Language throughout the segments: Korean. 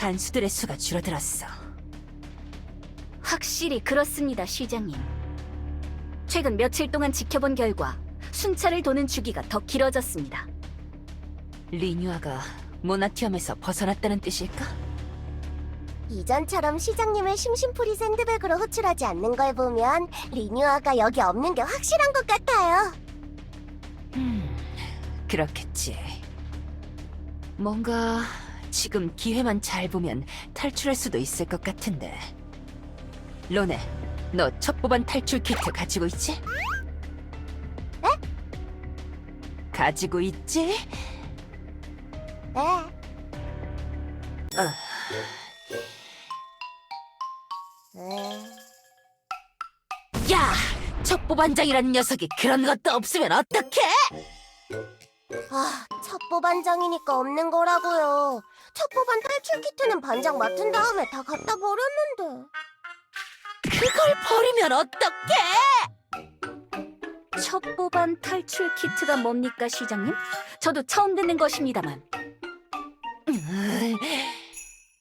간수들의 수가 줄어들었어. 확실히 그렇습니다, 시장님. 최근 며칠 동안 지켜본 결과 순찰을 도는 주기가 더 길어졌습니다. 리뉴아가 모나티엄에서 벗어났다는 뜻일까? 이전처럼 시장님을 심심풀이 샌드백으로 호출하지 않는 걸 보면 리뉴아가 여기 없는 게 확실한 것 같아요. 그렇겠지. 뭔가 지금 기회만 잘 보면 탈출할 수도 있을 것 같은데. 로네, 너 첩보반 탈출 키트 가지고 있지? 네? 가지고 있지? 네. 네. 야! 첩보반장이라는 녀석이 그런 것도 없으면 어떡해? 첩보 반장이니까 없는 거라고요. 첩보 반 탈출 키트는 반장 맡은 다음에 다 갖다 버렸는데. 그걸 버리면 어떡해? 첩보반 탈출 키트가 뭡니까, 시장님? 저도 처음 듣는 것입니다만.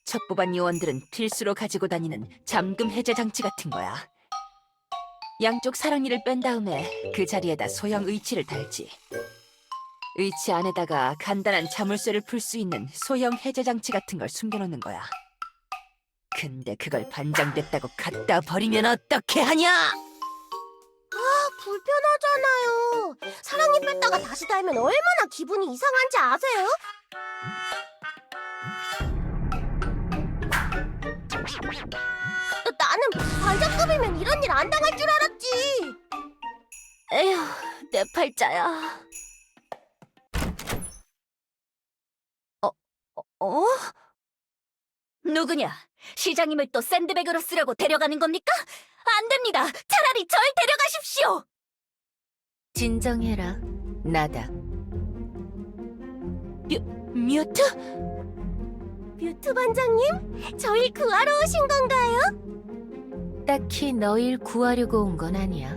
첩보반 요원들은 필수로 가지고 다니는 잠금 해제 장치 같은 거야. 양쪽 사랑니를 뺀 다음에 그 자리에다 소형 의치를 달지. 의치 안에다가 간단한 자물쇠를 풀 수 있는 소형 해제 장치 같은 걸 숨겨놓는 거야. 근데 그걸 반장됐다고 갖다 버리면 어떻게 하냐? 불편하잖아요. 사랑니 뺐다가 다시 달면 얼마나 기분이 이상한지 아세요? 나는 반장급이면 이런 일 안 당할 줄 알았지. 에휴, 내 팔자야. 어? 누구냐? 시장님을 또 샌드백으로 쓰려고 데려가는 겁니까? 안 됩니다. 차라리 절 데려가십시오. 진정해라. 나다. 뮤트? 뮤트 반장님, 저희 구하러 오신 건가요? 딱히 너희를 구하려고 온 건 아니야.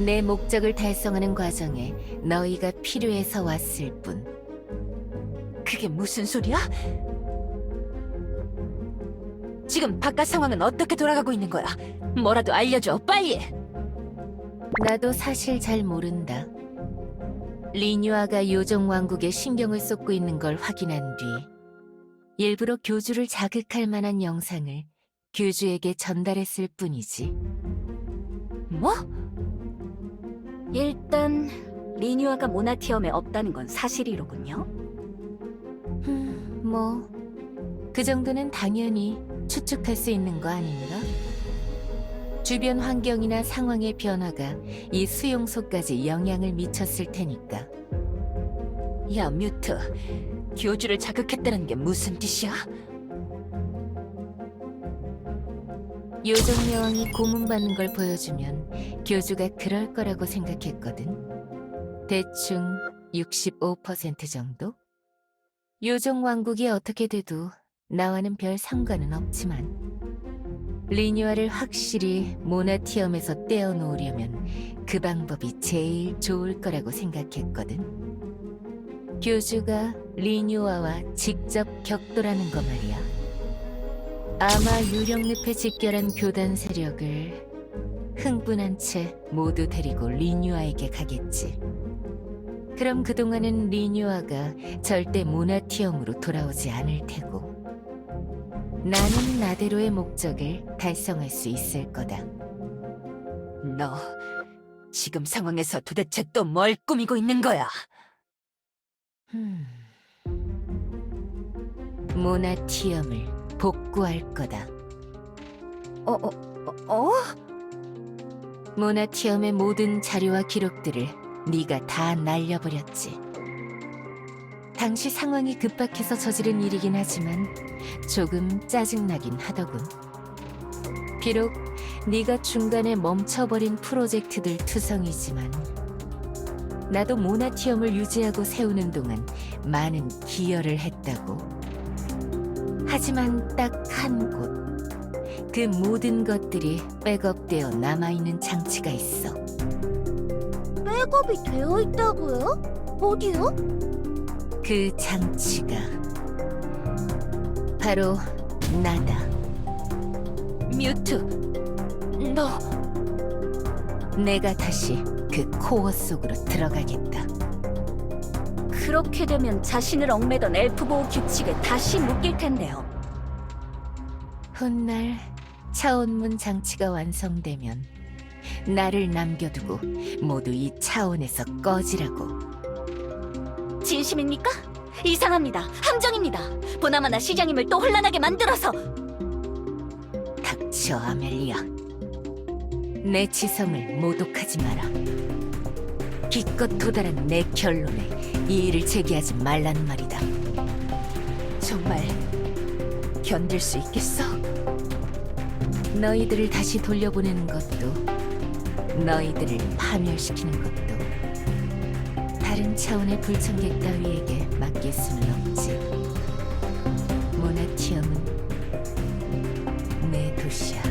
내 목적을 달성하는 과정에 너희가 필요해서 왔을 뿐. 그게 무슨 소리야? 지금 바깥 상황은 어떻게 돌아가고 있는 거야? 뭐라도 알려줘, 빨리! 나도 사실 잘 모른다. 리뉴아가 요정 왕국에 신경을 쏟고 있는 걸 확인한 뒤 일부러 교주를 자극할 만한 영상을 교주에게 전달했을 뿐이지. 뭐? 일단 리뉴아가 모나티엄에 없다는 건 사실이로군요. 뭐 그 정도는 당연히 추측할 수 있는 거 아닌가? 주변 환경이나 상황의 변화가 이 수용소까지 영향을 미쳤을 테니까. 야, 뮤트. 교주를 자극했다는 게 무슨 뜻이야? 요정 여왕이 고문받는 걸 보여주면 교주가 그럴 거라고 생각했거든. 대충 65% 정도? 요정 왕국이 어떻게 돼도 나와는 별 상관은 없지만 리뉴아를 확실히 모나티엄에서 떼어놓으려면 그 방법이 제일 좋을 거라고 생각했거든. 교주가 리뉴아와 직접 격돌하는 거 말이야. 아마 유령늪에 집결한 교단 세력을 흥분한 채 모두 데리고 리뉴아에게 가겠지. 그럼 그동안은 리뉴아가 절대 모나티엄으로 돌아오지 않을 테고 나는 나대로의 목적을 달성할 수 있을 거다. 너 지금 상황에서 도대체 또 뭘 꾸미고 있는 거야? 모나티엄을 복구할 거다. 모나티엄의 모든 자료와 기록들을 네가 다 날려버렸지. 당시 상황이 급박해서 저지른 일이긴 하지만 조금 짜증나긴 하더군. 비록 네가 중간에 멈춰버린 프로젝트들 투성이지만 나도 모나티엄을 유지하고 세우는 동안 많은 기여를 했다고. 하지만 딱 한 곳, 그 모든 것들이 백업되어 남아있는 장치가 있어. 백업이 되어 있다고요? 어디요? 그 장치가 바로 나다. 뮤트, 너 내가 다시 그 코어 속으로 들어가겠다. 그렇게 되면 자신을 얽매던 엘프 보호 규칙에 다시 묶일 텐데요. 훗날 차원문 장치가 완성되면 나를 남겨두고 모두 이 차원에서 꺼지라고. 진심입니까? 이상합니다. 함정입니다. 보나마나 시장님을 또 혼란하게 만들어서. 닥쳐, 아멜리아. 내 지성을 모독하지 마라. 기껏 도달한 내 결론에 이의를 제기하지 말란 말이다. 정말 견딜 수 있겠어? 너희들을 다시 돌려보내는 것도 너희들을 파멸시키는 것도 다른 차원의 불청객 따위에게 맡길 수는 없지. 모나티엄은 내 도시야.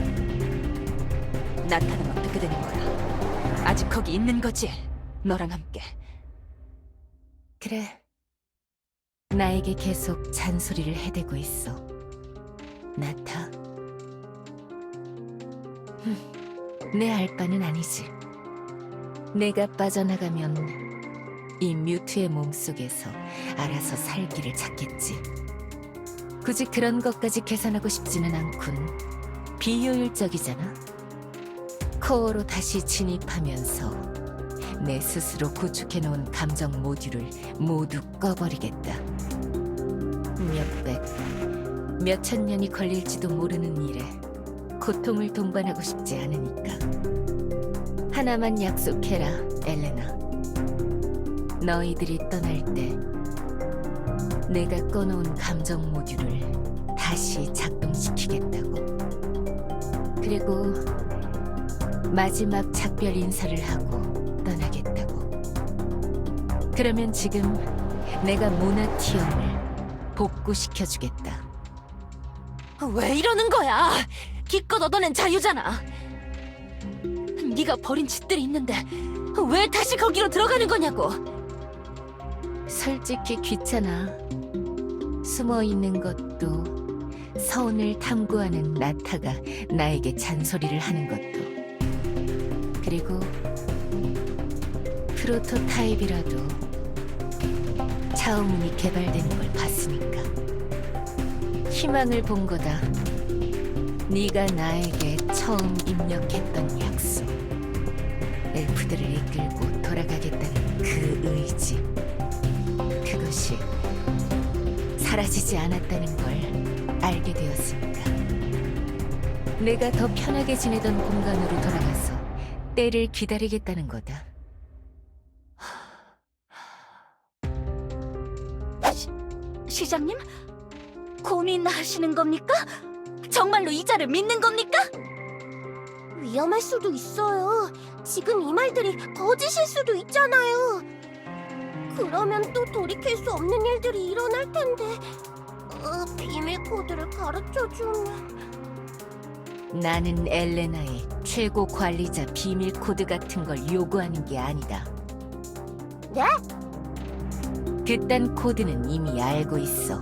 나타는 어떻게 되는 거야? 아직 거기 있는 거지? 너랑 함께. 그래. 나에게 계속 잔소리를 해대고 있어. 나타. 내 알바는 아니지. 내가 빠져나가면 이 뮤트의 몸속에서 알아서 살기를 찾겠지. 굳이 그런 것까지 계산하고 싶지는 않군. 비효율적이잖아. 코어로 다시 진입하면서 내 스스로 구축해놓은 감정 모듈을 모두 꺼버리겠다. 몇백, 몇천 년이 걸릴지도 모르는 일에 고통을 동반하고 싶지 않으니까. 하나만 약속해라, 엘레나. 너희들이 떠날 때 내가 꺼놓은 감정 모듈을 다시 작동시키겠다고. 그리고 마지막 작별 인사를 하고 떠나겠다고. 그러면 지금 내가 모나티엄을 복구시켜주겠다. 왜 이러는 거야? 기껏 얻어낸 자유잖아. 네가 버린 짓들이 있는데 왜 다시 거기로 들어가는 거냐고. 솔직히 귀찮아. 숨어 있는 것도, 서운을 탐구하는 나타가 나에게 잔소리를 하는 것도, 그리고 프로토타입이라도 차원문이 개발되는 걸 봤으니까. 희망을 본 거다. 네가 나에게 처음 입력했던 약속. 엘프들을 이끌고 돌아가겠다는 그 의지. 그것이 사라지지 않았다는 걸 알게 되었으니까. 내가 더 편하게 지내던 공간으로 돌아가서 때를 기다리겠다는 거다. 시장님? 고민하시는 겁니까? 정말로 이자를 믿는 겁니까? 위험할 수도 있어요. 지금 이 말들이 거짓일 수도 있잖아요. 그러면 또 돌이킬 수 없는 일들이 일어날 텐데. 비밀 코드를 가르쳐주면. 나는 엘레나의 최고 관리자 비밀 코드 같은 걸 요구하는 게 아니다. 네? 그딴 코드는 이미 알고 있어.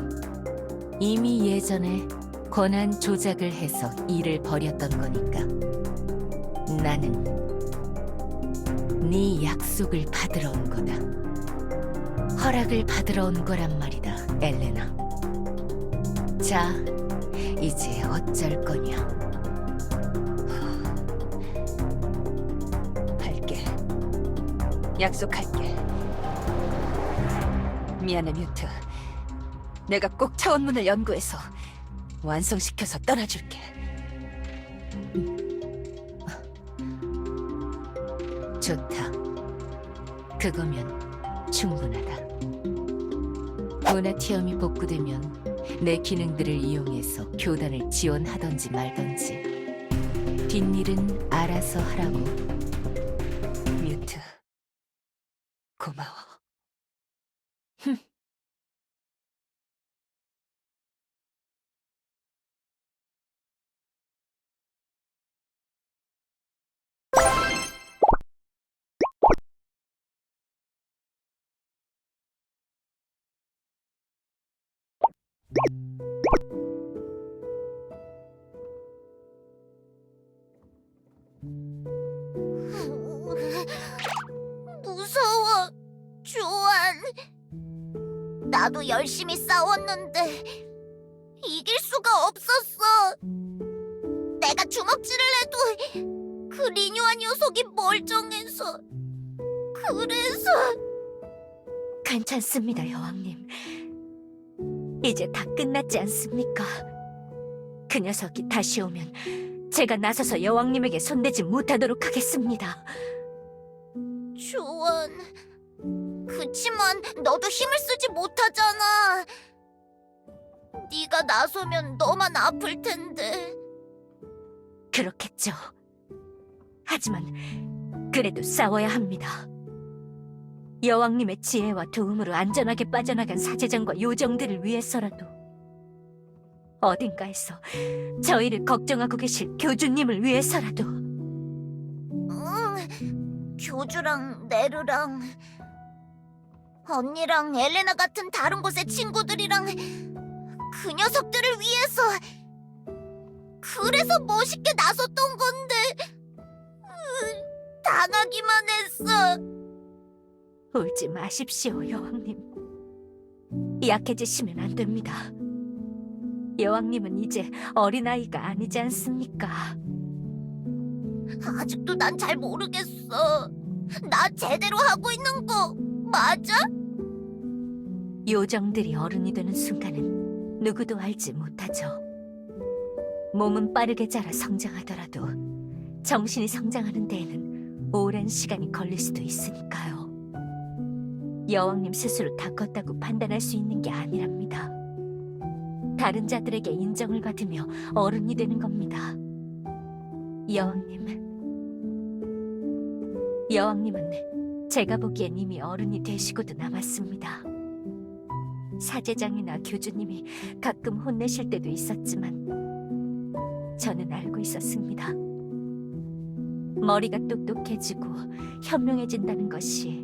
이미 예전에 권한 조작을 해서 일을 벌였던 거니까. 나는 네 약속을 받으러 온 거다. 허락을 받으러 온 거란 말이다, 엘레나. 자, 이제 어쩔 거냐? 할게. 약속할게. 미안해, 뮤트. 내가 꼭 차원문을 연구해서 완성시켜서 떠나줄게. 좋다. 그거면 충분하다. 모나티엄이 복구되면 내 기능들을 이용해서 교단을 지원하던지 말던지 뒷일은 알아서 하라고. 뮤트. 고마워. 나도 열심히 싸웠는데 이길 수가 없었어. 내가 주먹질을 해도 그 리뉴아 녀석이 멀쩡해서. 그래서 괜찮습니다, 여왕님. 이제 다 끝났지 않습니까? 그 녀석이 다시 오면 제가 나서서 여왕님에게 손대지 못하도록 하겠습니다. 조언. 그치만 너도 힘을 쓰지 못하잖아. 네가 나서면 너만 아플 텐데. 그렇겠죠. 하지만 그래도 싸워야 합니다. 여왕님의 지혜와 도움으로 안전하게 빠져나간 사제장과 요정들을 위해서라도, 어딘가에서 저희를 걱정하고 계실 교주님을 위해서라도. 교주랑 네르랑 언니랑 엘레나 같은 다른 곳의 친구들이랑 그 녀석들을 위해서. 그래서 멋있게 나섰던 건데 당하기만 했어. 울지 마십시오, 여왕님. 약해지시면 안 됩니다. 여왕님은 이제 어린아이가 아니지 않습니까? 아직도 난 잘 모르겠어. 나 제대로 하고 있는 거 맞아? 요정들이 어른이 되는 순간은 누구도 알지 못하죠. 몸은 빠르게 자라 성장하더라도 정신이 성장하는 데에는 오랜 시간이 걸릴 수도 있으니까요. 여왕님 스스로 다 컸다고 판단할 수 있는 게 아니랍니다. 다른 자들에게 인정을 받으며 어른이 되는 겁니다. 여왕님은 제가 보기엔 이미 어른이 되시고도 남았습니다. 사제장이나 교주님이 가끔 혼내실 때도 있었지만 저는 알고 있었습니다. 머리가 똑똑해지고 현명해진다는 것이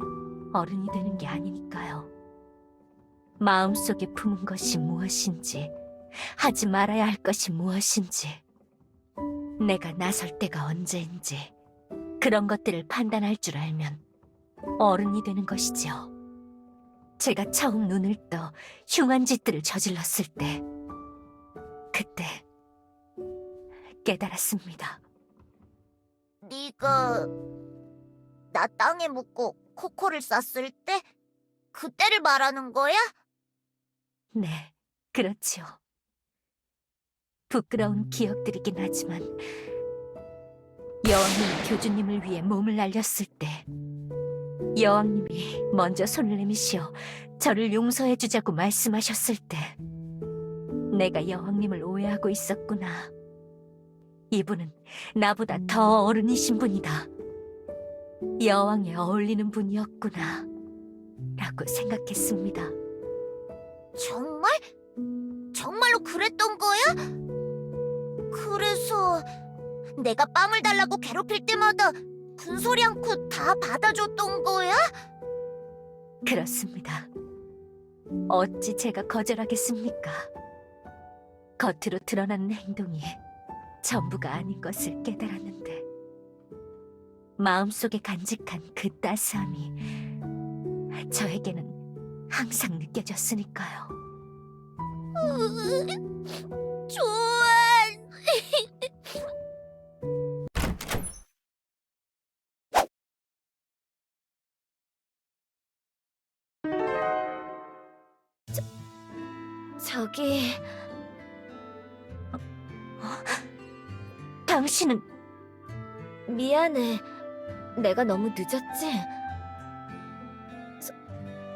어른이 되는 게 아니니까요. 마음속에 품은 것이 무엇인지, 하지 말아야 할 것이 무엇인지, 내가 나설 때가 언제인지 그런 것들을 판단할 줄 알면 어른이 되는 것이지요. 제가 처음 눈을 떠 흉한 짓들을 저질렀을 때, 그때 깨달았습니다. 네가 나 땅에 묻고 코코를 쌌을 때? 그때를 말하는 거야? 네, 그렇지요. 부끄러운 기억들이긴 하지만 여왕님이 교주님을 위해 몸을 날렸을 때, 여왕님이 먼저 손을 내미시어 저를 용서해 주자고 말씀하셨을 때, 내가 여왕님을 오해하고 있었구나. 이분은 나보다 더 어른이신 분이다. 여왕에 어울리는 분이었구나. 라고 생각했습니다. 정말? 정말로 그랬던 거야? 그래서 내가 빵을 달라고 괴롭힐 때마다 군소리 않고 다 받아줬던 거야? 그렇습니다. 어찌 제가 거절하겠습니까? 겉으로 드러나는 행동이 전부가 아닌 것을 깨달았는데, 마음속에 간직한 그 따스함이 저에게는 항상 느껴졌으니까요. 조안! 저기... 당신은... 미안해. 내가 너무 늦었지?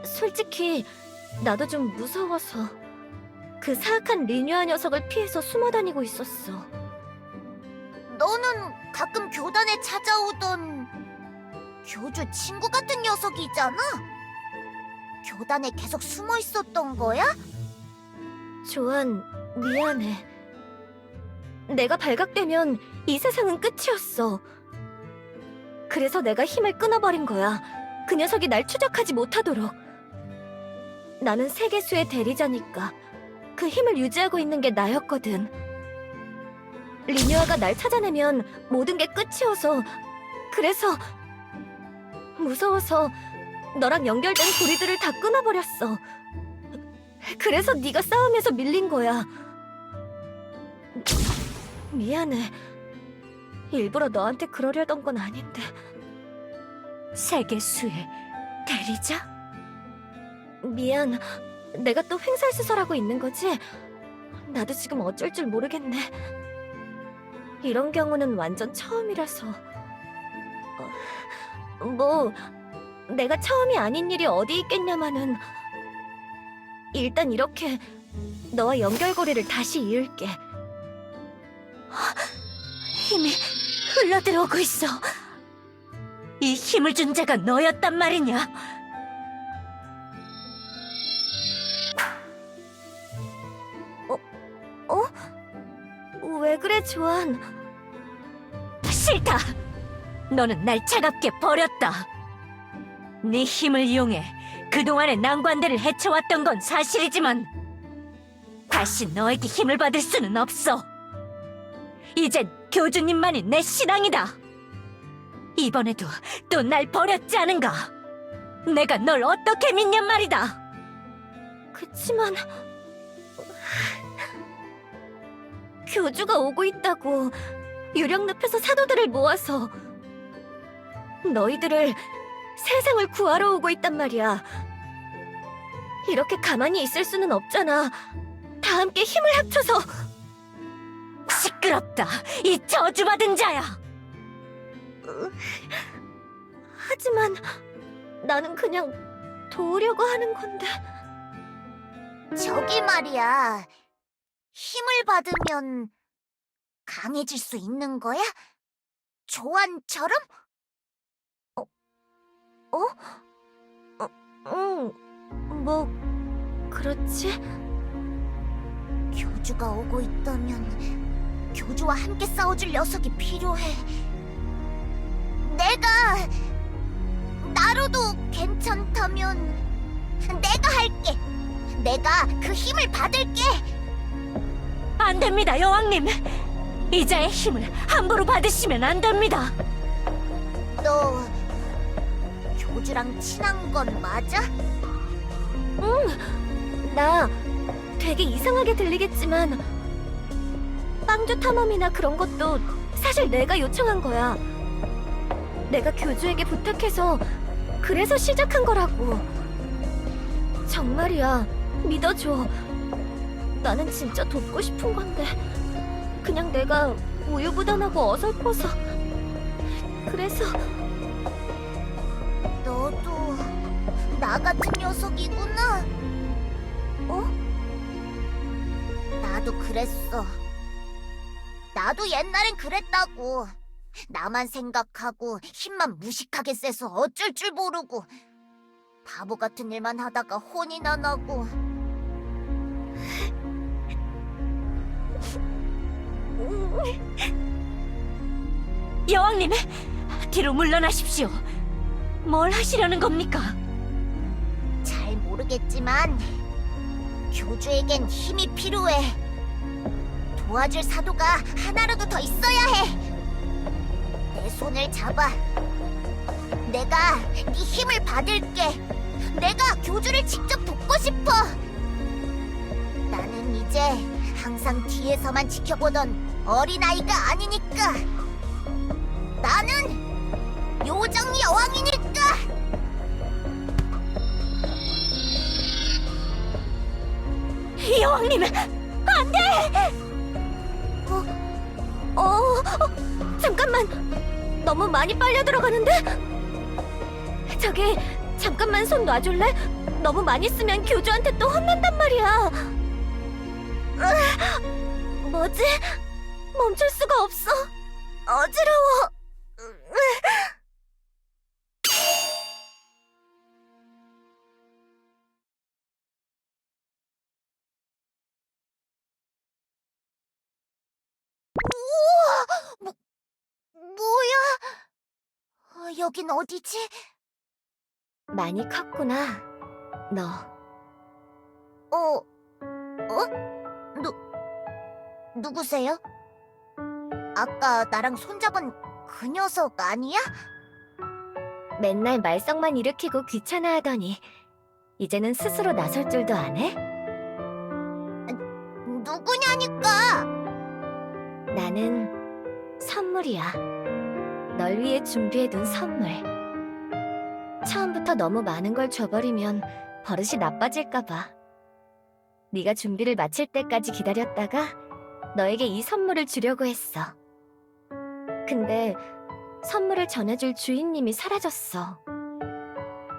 솔직히 나도 좀 무서워서 그 사악한 리뉴아 녀석을 피해서 숨어 다니고 있었어. 너는 가끔 교단에 찾아오던 교주 친구 같은 녀석이잖아? 교단에 계속 숨어 있었던 거야? 조안, 미안해. 내가 발각되면 이 세상은 끝이었어. 그래서 내가 힘을 끊어버린 거야. 그 녀석이 날 추적하지 못하도록. 나는 세계수의 대리자니까 그 힘을 유지하고 있는 게 나였거든. 리뉴아가 날 찾아내면 모든 게 끝이어서, 그래서 무서워서 너랑 연결된 고리들을 다 끊어버렸어. 그래서 네가 싸움에서 밀린 거야. 미안해. 일부러 너한테 그러려던 건 아닌데. 세계수의 대리자? 미안. 내가 또 횡설수설하고 있는 거지? 나도 지금 어쩔 줄 모르겠네. 이런 경우는 완전 처음이라서. 뭐 내가 처음이 아닌 일이 어디 있겠냐마는. 일단 이렇게 너와 연결고리를 다시 이을게. 힘이 흘러들어오고 있어. 이 힘을 준 자가 너였단 말이냐? 왜 그래, 조안? 싫다. 너는 날 차갑게 버렸다. 네 힘을 이용해 그동안의 난관들을 헤쳐왔던 건 사실이지만 다시 너에게 힘을 받을 수는 없어. 이젠 교주님만이 내 신앙이다. 이번에도 또 날 버렸지 않은가? 내가 널 어떻게 믿냔 말이다. 그치만 교주가 오고 있다고. 유령늪에서 사도들을 모아서 너희들을 세상을 구하러 오고 있단 말이야. 이렇게 가만히 있을 수는 없잖아. 다 함께 힘을 합쳐서. 시끄럽다, 이 저주받은 자야. 하지만 나는 그냥 도우려고 하는 건데. 저기 말이야. 힘을 받으면 강해질 수 있는 거야? 조안처럼? 응, 뭐 그렇지. 교주가 오고 있다면 교주와 함께 싸워줄 녀석이 필요해. 나로도 괜찮다면 내가 할게. 내가 그 힘을 받을게. 안 됩니다, 여왕님. 이자의 힘을 함부로 받으시면 안 됩니다. 너 교주랑 친한 건 맞아? 나 되게 이상하게 들리겠지만 빵주 탐험이나 그런 것도 사실 내가 요청한 거야. 내가 교주에게 부탁해서 그래서 시작한 거라고. 정말이야. 믿어줘. 나는 진짜 돕고 싶은 건데 그냥 내가 우유부단하고 어설퍼서. 그래서 너도 나 같은 녀석이구나. 나도 그랬어. 나도 옛날엔 그랬다고. 나만 생각하고 힘만 무식하게 세서 어쩔 줄 모르고 바보 같은 일만 하다가 혼이나 나고. 여왕님, 뒤로 물러나십시오. 뭘 하시려는 겁니까? 잘 모르겠지만 교주에겐 힘이 필요해. 도와줄 사도가 하나라도 더 있어야 해. 내 손을 잡아. 내가 네 힘을 받을게. 내가 교주를 직접 돕고 싶어. 나는 이제 항상 뒤에서만 지켜보던 어린아이가 아니니까. 나는 요정 여왕이니까. 여왕님, 안 돼! 잠깐만. 너무 많이 빨려 들어가는데? 저기, 잠깐만 손 놔줄래? 너무 많이 쓰면 교주한테 또 혼난단 말이야. 뭐지? 멈출 수가 없어. 어지러워. 뭐야? 여긴 어디지? 많이 컸구나, 너. 누구세요? 아까 나랑 손잡은 그 녀석 아니야? 맨날 말썽만 일으키고 귀찮아하더니 이제는 스스로 나설 줄도 안 해? 누구냐니까. 나는 선물이야. 널 위해 준비해둔 선물. 처음부터 너무 많은 걸 줘버리면 버릇이 나빠질까봐. 네가 준비를 마칠 때까지 기다렸다가 너에게 이 선물을 주려고 했어. 근데 선물을 전해줄 주인님이 사라졌어.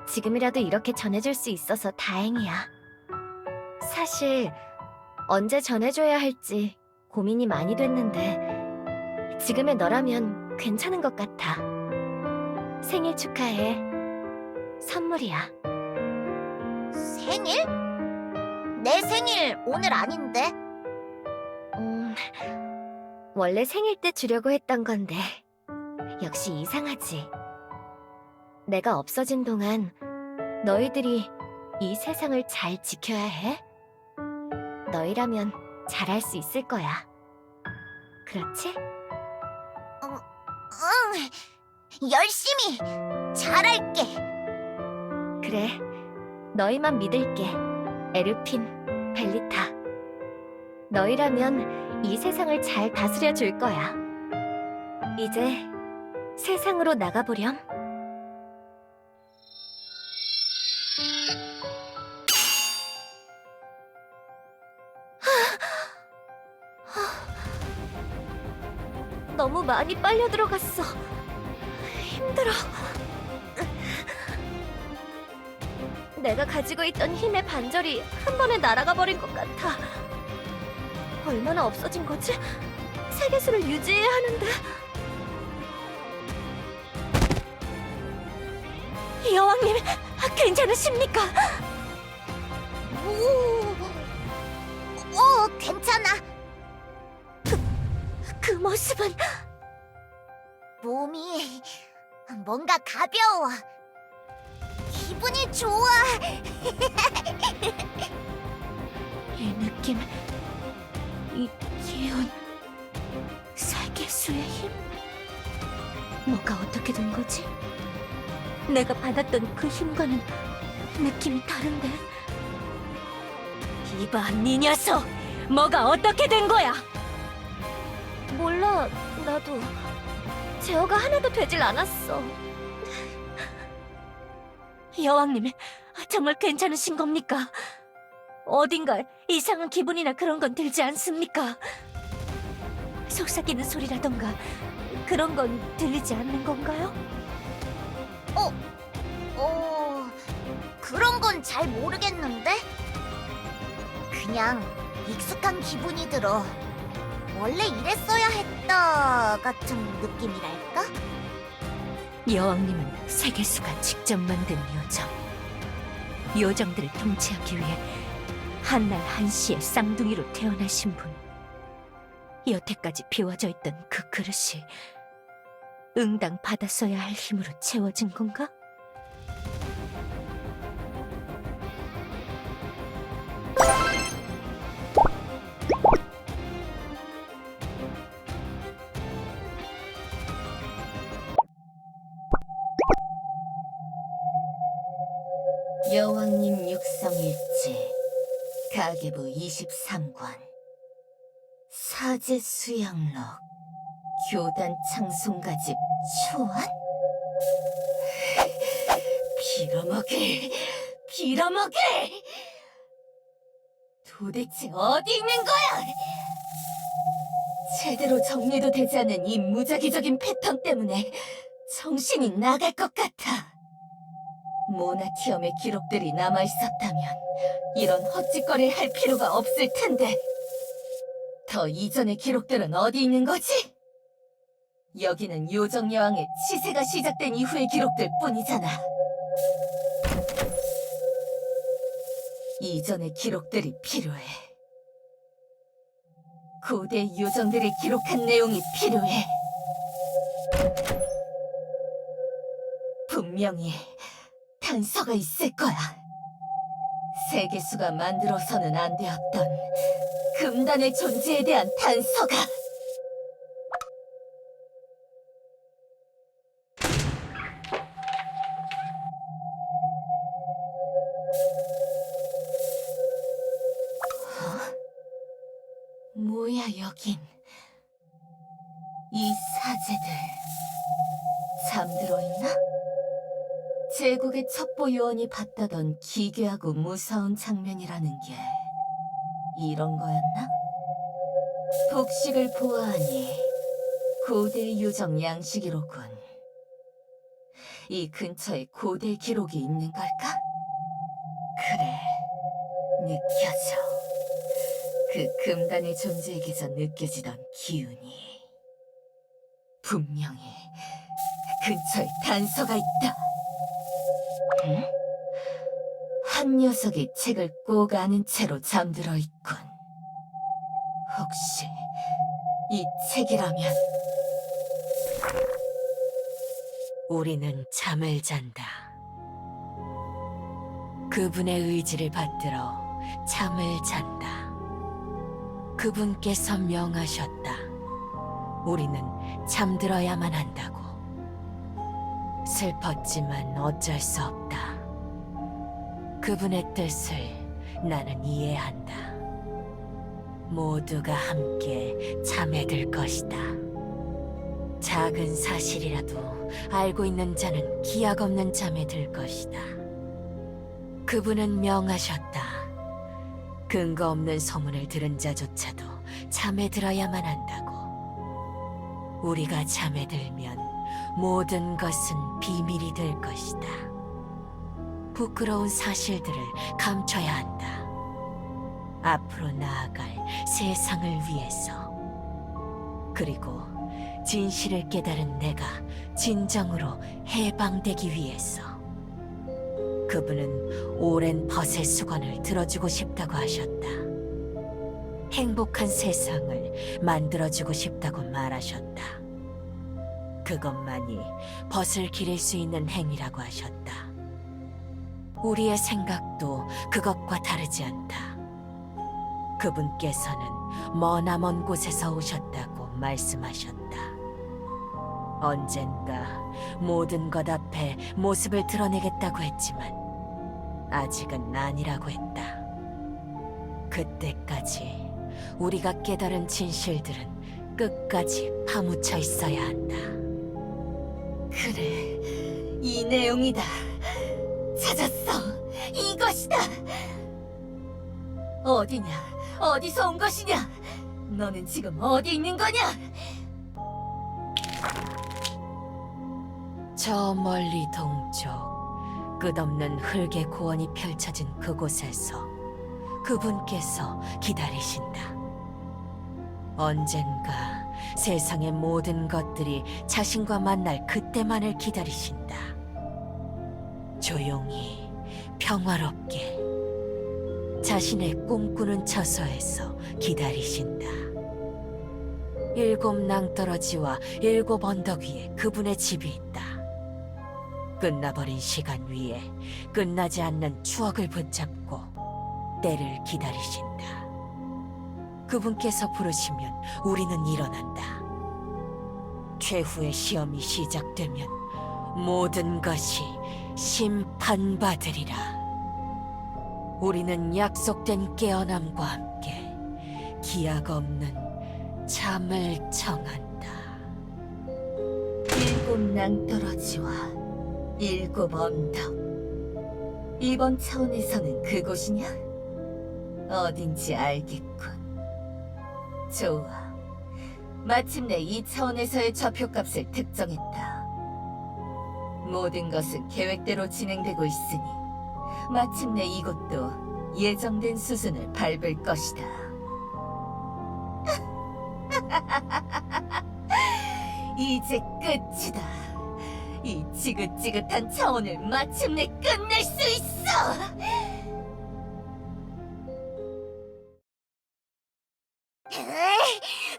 지금이라도 이렇게 전해줄 수 있어서 다행이야. 사실 언제 전해줘야 할지 고민이 많이 됐는데 지금의 너라면 괜찮은 것 같아. 생일 축하해. 선물이야. 생일? 내 생일 오늘 아닌데? 원래 생일 때 주려고 했던 건데 역시 이상하지. 내가 없어진 동안 너희들이 이 세상을 잘 지켜야 해. 너희라면 잘할 수 있을 거야. 그렇지? 응, 열심히 잘할게. 그래. 너희만 믿을게. 에르핀, 벨리타. 너희라면 이 세상을 잘 다스려 줄 거야. 이제 세상으로 나가보렴. 너무 많이 빨려 들어갔어. 힘들어. 내가 가지고 있던 힘의 반절이 한 번에 날아가 버린 것 같아. 얼마나 없어진 거지? 세계수를 유지해야 하는데. 여왕님, 괜찮으십니까? 괜찮아. 그 모습은 몸이 뭔가 가벼워. 기분이 좋아. 이 느낌, 이 기운, 세계수의 힘. 뭐가 어떻게 된 거지? 내가 받았던 그 힘과는 느낌이 다른데. 이봐, 네 녀석! 뭐가 어떻게 된 거야? 몰라, 나도. 제어가 하나도 되질 않았어. 여왕님, 정말 괜찮으신 겁니까? 어딘가 이상한 기분이나 그런 건 들지 않습니까? 속삭이는 소리라던가 그런 건 들리지 않는 건가요? 그런 건 잘 모르겠는데? 그냥 익숙한 기분이 들어. 원래 이랬어야 했다 같은 느낌이랄까? 여왕님은 세계수가 직접 만든 요정. 요정들을 통치하기 위해 한날 한시에 쌍둥이로 태어나신 분. 여태까지 비워져 있던 그 그릇이 응당 받았어야 할 힘으로 채워진 건가? 여왕님 육성일지 가계부 23권 사제수양록 교단 창송가집 초안? 빌어먹을! 도대체 어디 있는 거야? 제대로 정리도 되지 않은 이 무작위적인 패턴 때문에 정신이 나갈 것 같아. 모나티엄의 기록들이 남아있었다면 이런 헛짓거리를 할 필요가 없을 텐데. 더 이전의 기록들은 어디 있는 거지? 여기는 요정여왕의 치세가 시작된 이후의 기록들 뿐이잖아. 이전의 기록들이 필요해. 고대 요정들이 기록한 내용이 필요해. 분명히 단서가 있을 거야. 세계수가 만들어서는 안 되었던 금단의 존재에 대한 단서가. 뭐야 여긴? 이 사제들 잠들어 있나? 제국의 첩보 요원이 봤다던 기괴하고 무서운 장면이라는 게 이런 거였나? 복식을 보아하니 고대 유적 양식이로군. 이 근처에 고대 기록이 있는 걸까? 그래, 느껴져. 그 금단의 존재에게서 느껴지던 기운이. 분명히 근처에 단서가 있다. 응? 한 녀석이 책을 꼭 아는 채로 잠들어 있군. 혹시 이 책이라면? 우리는 잠을 잔다. 그분의 의지를 받들어 잠을 잔다. 그분께서 명하셨다. 우리는 잠들어야만 한다고. 슬펐지만 어쩔 수 없다. 그분의 뜻을 나는 이해한다. 모두가 함께 잠에 들 것이다. 작은 사실이라도 알고 있는 자는 기약 없는 잠에 들 것이다. 그분은 명하셨다. 근거 없는 소문을 들은 자조차도 잠에 들어야만 한다고. 우리가 잠에 들면 모든 것은 비밀이 될 것이다. 부끄러운 사실들을 감춰야 한다. 앞으로 나아갈 세상을 위해서. 그리고 진실을 깨달은 내가 진정으로 해방되기 위해서. 그분은 오랜 벗의 수건을 들어주고 싶다고 하셨다. 행복한 세상을 만들어주고 싶다고 말하셨다. 그것만이 벗을 기릴 수 있는 행위라고 하셨다. 우리의 생각도 그것과 다르지 않다. 그분께서는 머나먼 곳에서 오셨다고 말씀하셨다. 언젠가 모든 것 앞에 모습을 드러내겠다고 했지만 아직은 아니라고 했다. 그때까지 우리가 깨달은 진실들은 끝까지 파묻혀 있어야 한다. 그래, 이 내용이다. 찾았어. 이것이다. 어디냐? 어디서 온 것이냐? 너는 지금 어디 있는 거냐? 저 멀리 동쪽 끝없는 흙의 고원이 펼쳐진 그곳에서 그분께서 기다리신다. 언젠가 세상의 모든 것들이 자신과 만날 그때만을 기다리신다. 조용히 평화롭게 자신의 꿈꾸는 처소에서 기다리신다. 7 낭떠러지와 7 언덕 위에 그분의 집이 있다. 끝나버린 시간 위에 끝나지 않는 추억을 붙잡고 때를 기다리신다. 그분께서 부르시면 우리는 일어난다. 최후의 시험이 시작되면 모든 것이 심판받으리라. 우리는 약속된 깨어남과 함께 기약 없는 잠을 청한다. 7 낭떠러지와 7 언덕. 이번 차원에서는 그곳이냐? 어딘지 알겠군. 좋아. 마침내 이 차원에서의 좌표값을 특정했다. 모든 것은 계획대로 진행되고 있으니 마침내 이곳도 예정된 수순을 밟을 것이다. 이제 끝이다. 이 지긋지긋한 차원을 마침내 끝낼 수 있어!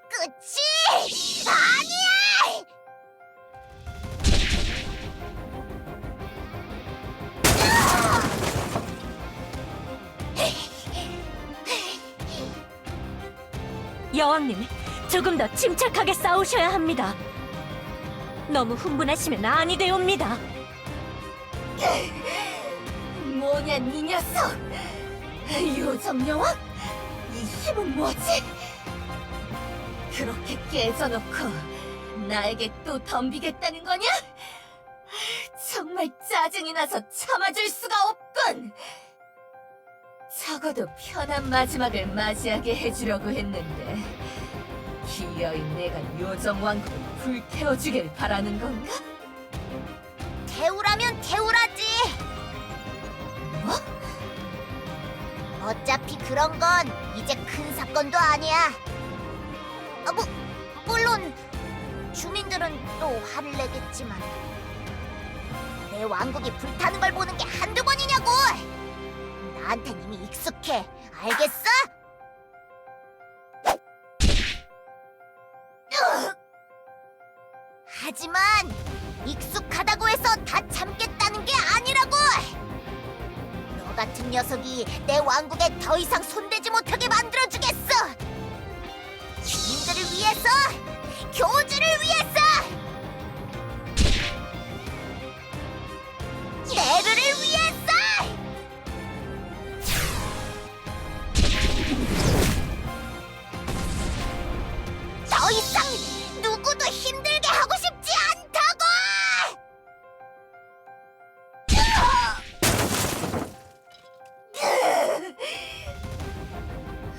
끝이 아니야! 여왕님, 조금 더 침착하게 싸우셔야 합니다. 너무 흥분하시면 아니 되옵니다. 뭐냐, 이 녀석! 요정 여왕? 이 힘은 뭐지? 그렇게 깨져놓고 나에게 또 덤비겠다는 거냐? 정말 짜증이 나서 참아줄 수가 없군. 적어도 편한 마지막을 맞이하게 해주려고 했는데 기어인 내가 요정 왕국을 불태워주길 바라는 건가? 태우라면 태우라지. 뭐? 어차피 그런 건 이제 큰 사건도 아니야. 물론 주민들은 또 화를 내겠지만 내 왕국이 불타는 걸 보는 게 한두 번이냐고. 나한텐 이미 익숙해. 알겠어? 하지만 익숙하다고 해서 다 참겠다는 게 아니라고. 너 같은 녀석이 내 왕국에 더 이상 손대지 못하게 만들어주겠어. 주민들을 위해서, 교주를 위해서, 내르를 위해서. 더 이상 누구도 힘들게 하고 싶지 않다고!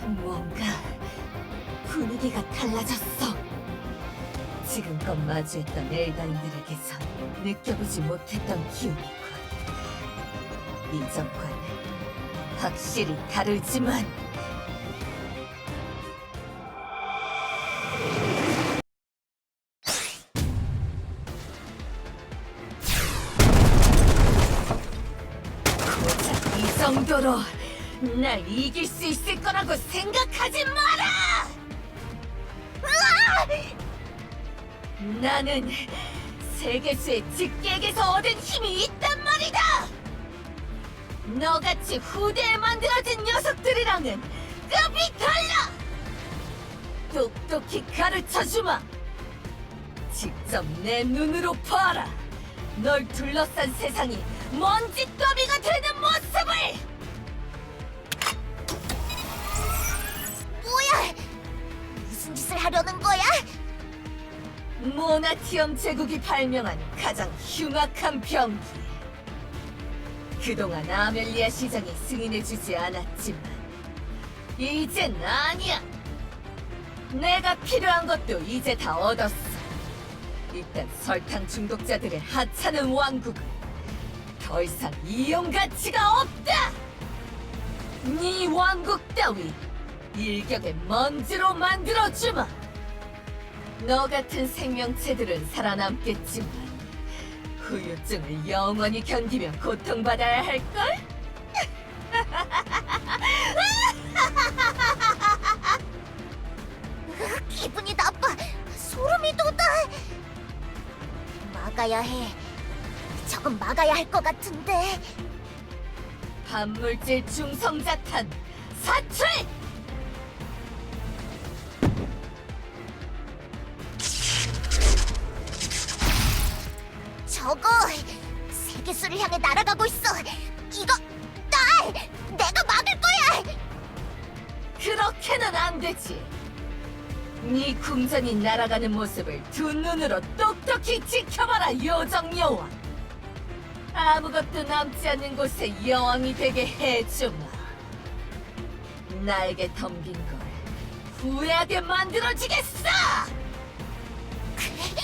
뭔가 분위기가 달라졌어. 지금껏 마주했던 엘다인들에게선 느껴보지 못했던 기운이군. 이전과는 확실히 다르지만 고작 이 정도로 날 이길 수 있을 거라고 생각하지 마라! 나는 세계수의 직계에게서 얻은 힘이 있단 말이다! 너같이 후대에 만들어진 녀석들이랑은 급이 달라! 똑똑히 가르쳐주마! 직접 내 눈으로 봐라! 널 둘러싼 세상이 먼지더미가 되는 모습을! 뭐야? 무슨 짓을 하려는 거야? 모나티엄 제국이 발명한 가장 흉악한 병기. 그동안 아멜리아 시장이 승인해주지 않았지만 이젠 아니야. 내가 필요한 것도 이제 다 얻었어. 일단 설탕 중독자들의 하찮은 왕국을 더 이상 이용 가치가 없다. 네 왕국 따위 일격의 먼지로 만들어주마. 너 같은 생명체들은 살아남겠지만 후유증을 영원히 견디며 고통받아야 할걸? 기분이 나빠. 소름이 돋아. 막아야 해. 저건 막아야 할 것 같은데. 반물질 중성자탄 사출! 저거 세계수를 향해 날아가고 있어. 이거 내가 막을 거야. 그렇게는 안 되지. 네 궁전이 날아가는 모습을 두 눈으로 똑똑히 지켜봐라, 요정 여왕. 아무것도 남지 않는 곳에 여왕이 되게 해주마. 나에게 덤빈 걸 후회하게 만들어주겠어! 안 돼!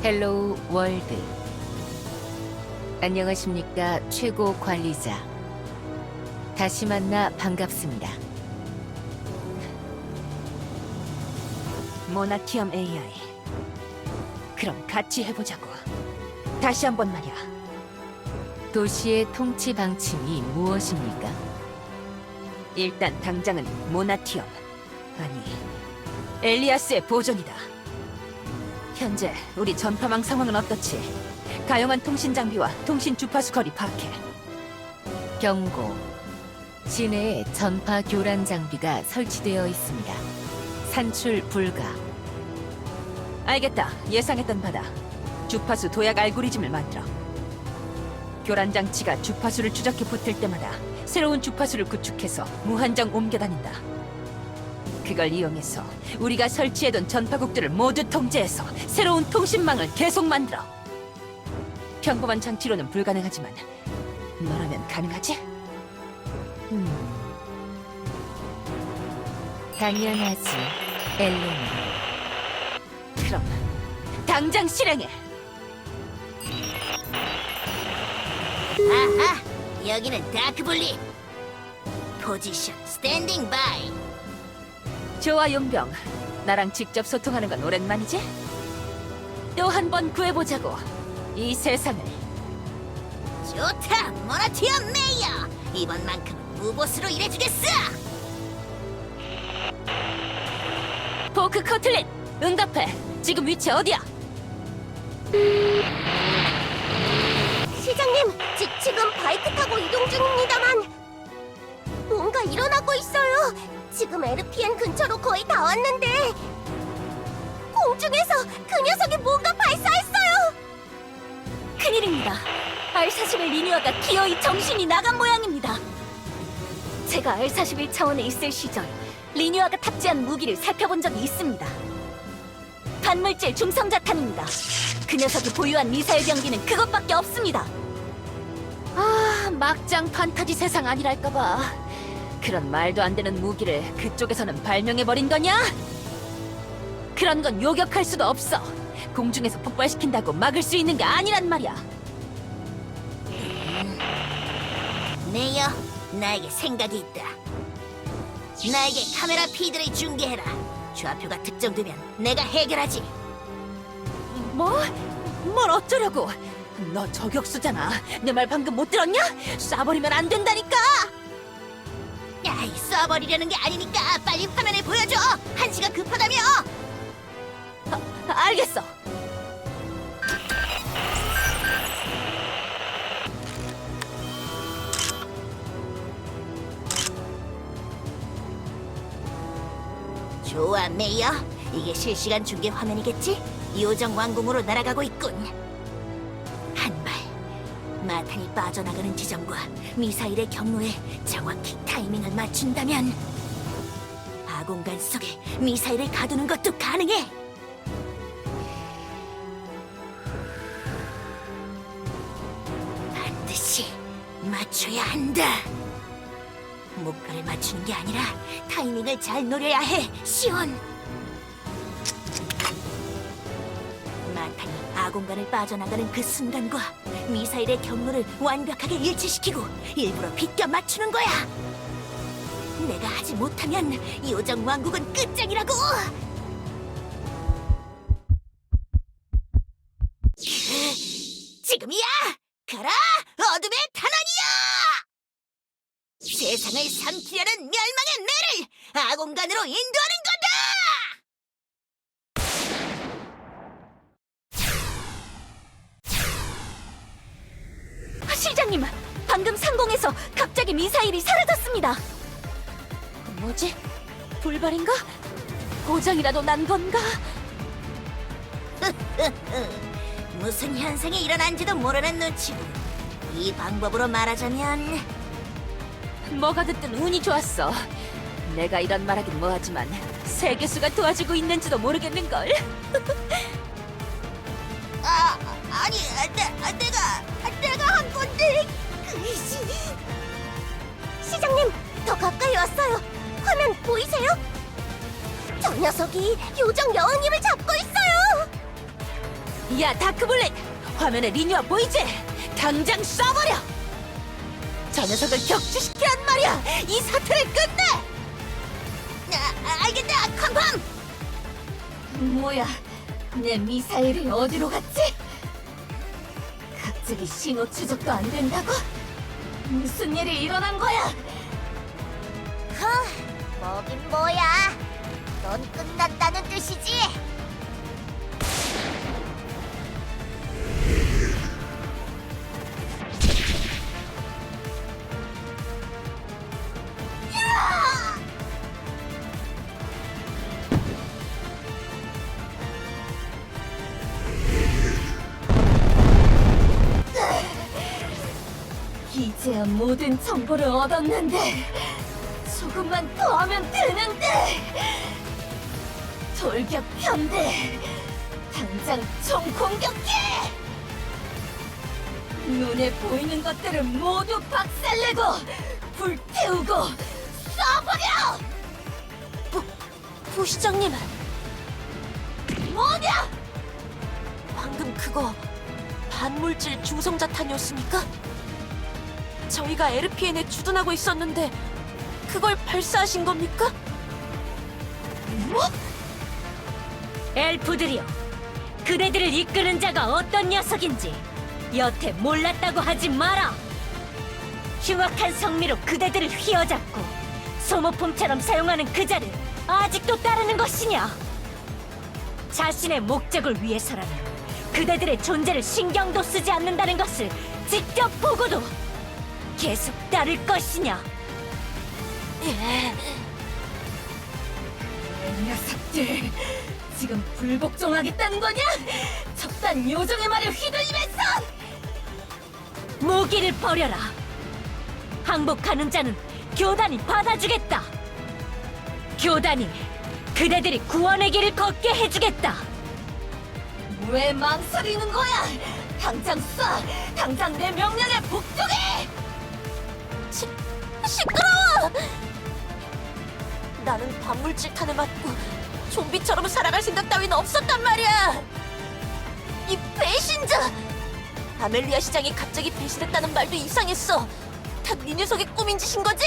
헬로우 월드. 안녕하십니까, 최고 관리자. 다시 만나 반갑습니다. 모나티엄 AI. 그럼 같이 해보자고. 다시 한번 말이야. 도시의 통치 방침이 무엇입니까? 일단 당장은 모나티엄, 아니 엘리아스의 보존이다. 현재 우리 전파망 상황은 어떻지? 가용한 통신 장비와 통신 주파수 거리 파악해. 경고. 시내에 전파 교란 장비가 설치되어 있습니다. 산출 불가. 알겠다. 예상했던 바다. 주파수 도약 알고리즘을 만들어. 교란 장치가 주파수를 추적해 붙을 때마다 새로운 주파수를 구축해서 무한정 옮겨 다닌다. 그걸 이용해서 우리가 설치해둔 전파국들을 모두 통제해서 새로운 통신망을 계속 만들어. 평범한 장치로는 불가능하지만 너라면 가능하지? 당연하지, 엘레나. 그럼 당장 실행해. 아하, 여기는 다크블리. 포지션 스탠딩 바이. 좋아, 용병. 나랑 직접 소통하는 건 오랜만이지? 또 한 번 구해보자고. 이 세상을. 좋다, 모나티어 메이어. 이번만큼은 무보스로 일해주겠어. 포크 커틀린, 응답해. 지금 위치 어디야? 시장님, 지금 바이크 타고 이동 중입니다만 뭔가 일어나고 있어요. 지금 에르피엔 근처로 거의 다 왔는데 공중에서 그 녀석이 뭔가 발사했어요. 큰일입니다. R41 리뉴아가 기어이 정신이 나간 모양입니다. 제가 R41 차원에 있을 시절 리뉴아가 탑재한 무기를 살펴본 적이 있습니다. 반물질 중성자탄입니다. 그 녀석이 보유한 미사일 병기는 그것밖에 없습니다. 아, 막장 판타지 세상 아니랄까봐. 그런 말도 안 되는 무기를 그쪽에서는 발명해버린 거냐? 그런 건 요격할 수도 없어. 공중에서 폭발시킨다고 막을 수 있는 게 아니란 말이야. 메이어, 나에게 생각이 있다. 나에게 카메라 피드를 중계해라. 좌표가 특정되면 내가 해결하지. 뭐? 뭘 어쩌려고? 너 저격수잖아. 내 말 방금 못 들었냐? 쏴버리면 안 된다니까! 야이, 쏴버리려는 게 아니니까 빨리 화면을 보여줘. 한시가 급하다며. 알겠어. 좋아, 메이어. 이게 실시간 중계 화면이겠지? 요정 왕궁으로 날아가고 있군. 한 발. 마탄이 빠져나가는 지점과 미사일의 경로에 정확히 타이밍을 맞춘다면 아공간 속에 미사일을 가두는 것도 가능해. 반드시 맞춰야 한다. 목표를 맞추는 게 아니라 타이밍을 잘 노려야 해, 시온. 마탄이 아공간을 빠져나가는 그 순간과 미사일의 경로를 완벽하게 일치시키고 일부러 비껴 맞추는 거야. 내가 하지 못하면 요정 왕국은 끝장이라고. 지금이야! 가라, 어둠의 탄환이야! 세상을 삼키려는 멸망의 매를 아공간으로 인도하는 거다! 시장님, 방금 상공에서 갑자기 미사일이 사라졌습니다. 뭐지? 불발인가? 고장이라도 난 건가? 무슨 현상이 일어난지도 모르는 눈치고. 이 방법으로 말하자면 뭐가 됐든 운이 좋았어. 내가 이런 말하긴 뭐하지만 세계수가 도와주고 있는지도 모르겠는걸. 아니, 내가 한 건데. 시장님, 더 가까이 왔어요. 화면 보이세요? 저 녀석이 요정 여왕님을 잡고 있어요. 야, 다크블랙! 화면에 리뉴아 보이지? 당장 쏴버려! 저 녀석을 격추시키란 말이야! 이 사태를 끝내! 알겠다, 컴컴. 뭐야, 내 미사일이 어디로 갔지? 갑자기 신호 추적도 안 된다고? 무슨 일이 일어난 거야? 뭐긴 뭐야. 넌 끝났다는 뜻이지. 이제야 모든 정보를 얻었는데 조금만 더 하면 되는데. 돌격 편대, 당장 총 공격해! 눈에 보이는 것들은 모두 박살내고 불태우고 쏴버려! 부시장님, 뭐냐? 방금 그거 반물질 중성자탄이었습니까? 저희가 에르피엔에 주둔하고 있었는데 그걸 발사하신 겁니까? 뭐? 엘프들이여, 그대들을 이끄는 자가 어떤 녀석인지 여태 몰랐다고 하지 마라. 흉악한 성미로 그대들을 휘어잡고 소모품처럼 사용하는 그 자를 아직도 따르는 것이냐? 자신의 목적을 위해서라면 그대들의 존재를 신경도 쓰지 않는다는 것을 직접 보고도 계속 따를 것이냐? 이 녀석들, 지금 불복종하겠다는 거냐? 적단 요정의 말을 휘둘리면서! 무기를 버려라. 항복하는 자는 교단이 받아주겠다. 교단이 그대들이 구원의 길을 걷게 해주겠다. 왜 망설이는 거야? 당장 쏴! 당장 내 명령에 복종해! 시끄러워! 나는 반물질탄에 맞고 좀비처럼 살아갈 생각 따윈 없었단 말이야! 이 배신자! 아멜리아 시장이 갑자기 배신했다는 말도 이상했어! 다 네 녀석의 꾸민 짓인 거지?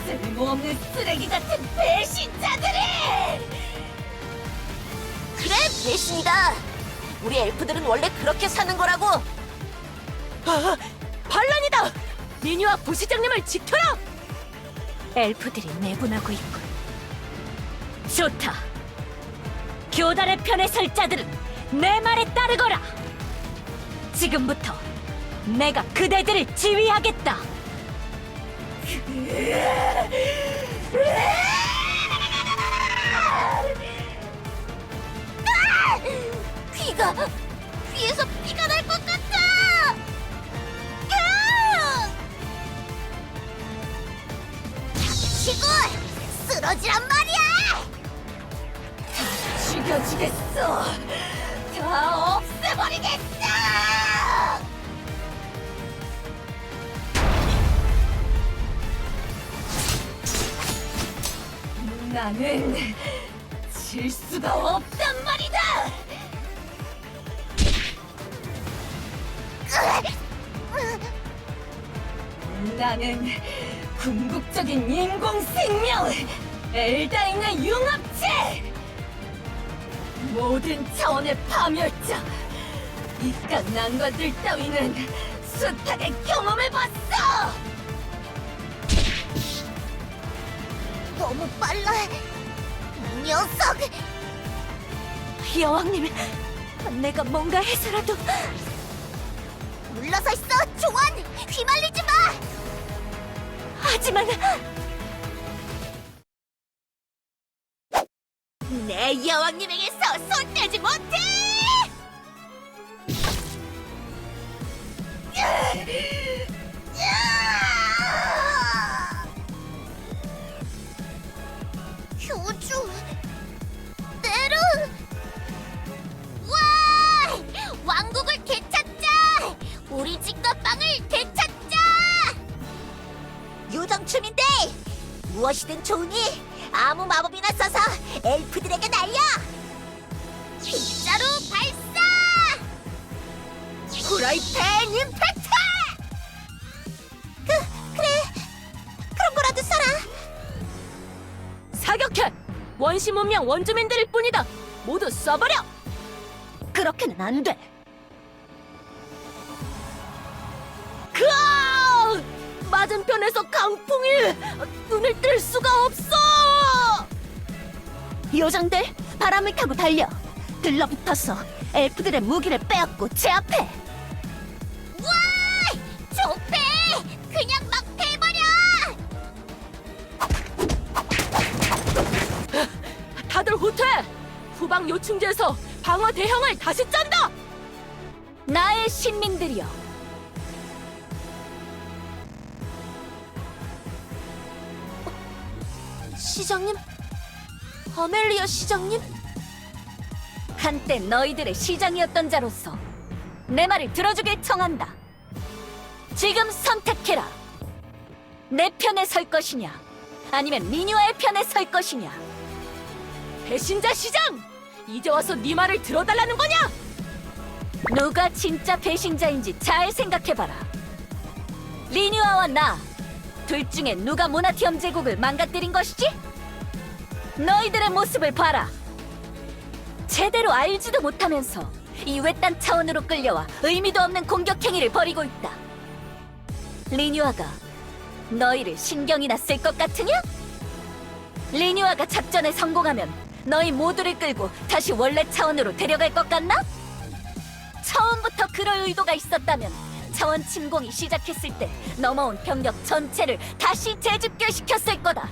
쓸모없는 쓰레기 같은 배신자들이! 그래, 배신이다! 우리 엘프들은 원래 그렇게 사는 거라고! 반란이다! 미뉴와 부시장님을 지켜라! 엘프들이 내분하고 있군. 좋다. 교단의 편에 설 자들은 내 말에 따르거라. 지금부터 내가 그대들을 지휘하겠다. 귀에서 피가 날 것 같아! 시골! 쓰러지란 말이야! 죽여주겠어! 다 없애버리겠어! 나는 질 수가 없단 말이다! 나는 궁극적인 인공생명! 엘다인의 융합체! 모든 차원의 파멸자! 이깟 난관들 따위는 숱하게 경험해봤어! 너무 빨라! 이 녀석! 여왕님, 내가 뭔가 해서라도. 물러서 있어, 조언! 휘말리지 마! 하지만 내 여왕님에게서 손 떼지 못해! 효주, 내려! 와! 왕국을 되찾자! 우리 집과 빵을 되찾자! 요정춤인데 무엇이든 좋으니 아무 마법이나 써서 엘프들에게 날려! 빗자루 발사! 후라이팬 임팩트! 그래, 그런 거라도 써라! 사격해! 원시 문명 원주민들일 뿐이다. 모두 쏴버려! 그렇게는 안 돼! 크아! 맞은편에서 강풍이 눈을 뜰 수가 없어! 요정들, 바람을 타고 달려! 들러붙어서 엘프들의 무기를 빼앗고 제압해! 와! 좁해! 그냥 막 패버려! 다들 후퇴! 후방 요충지에서 방어 대형을 다시 짠다! 나의 신민들이여. 시장님? 아멜리아 시장님? 한때 너희들의 시장이었던 자로서 내 말을 들어주길 청한다. 지금 선택해라. 내 편에 설 것이냐, 아니면 리뉴아의 편에 설 것이냐. 배신자 시장! 이제 와서 네 말을 들어달라는 거냐? 누가 진짜 배신자인지 잘 생각해봐라. 리뉴아와 나, 둘 중에 누가 모나티엄 제국을 망가뜨린 것이지? 너희들의 모습을 봐라. 제대로 알지도 못하면서 이 외딴 차원으로 끌려와 의미도 없는 공격 행위를 벌이고 있다. 리뉴아가 너희를 신경이나 쓸 것 같으냐? 리뉴아가 작전에 성공하면 너희 모두를 끌고 다시 원래 차원으로 데려갈 것 같나? 처음부터 그럴 의도가 있었다면 차원 침공이 시작했을 때 넘어온 병력 전체를 다시 재집결시켰을 거다.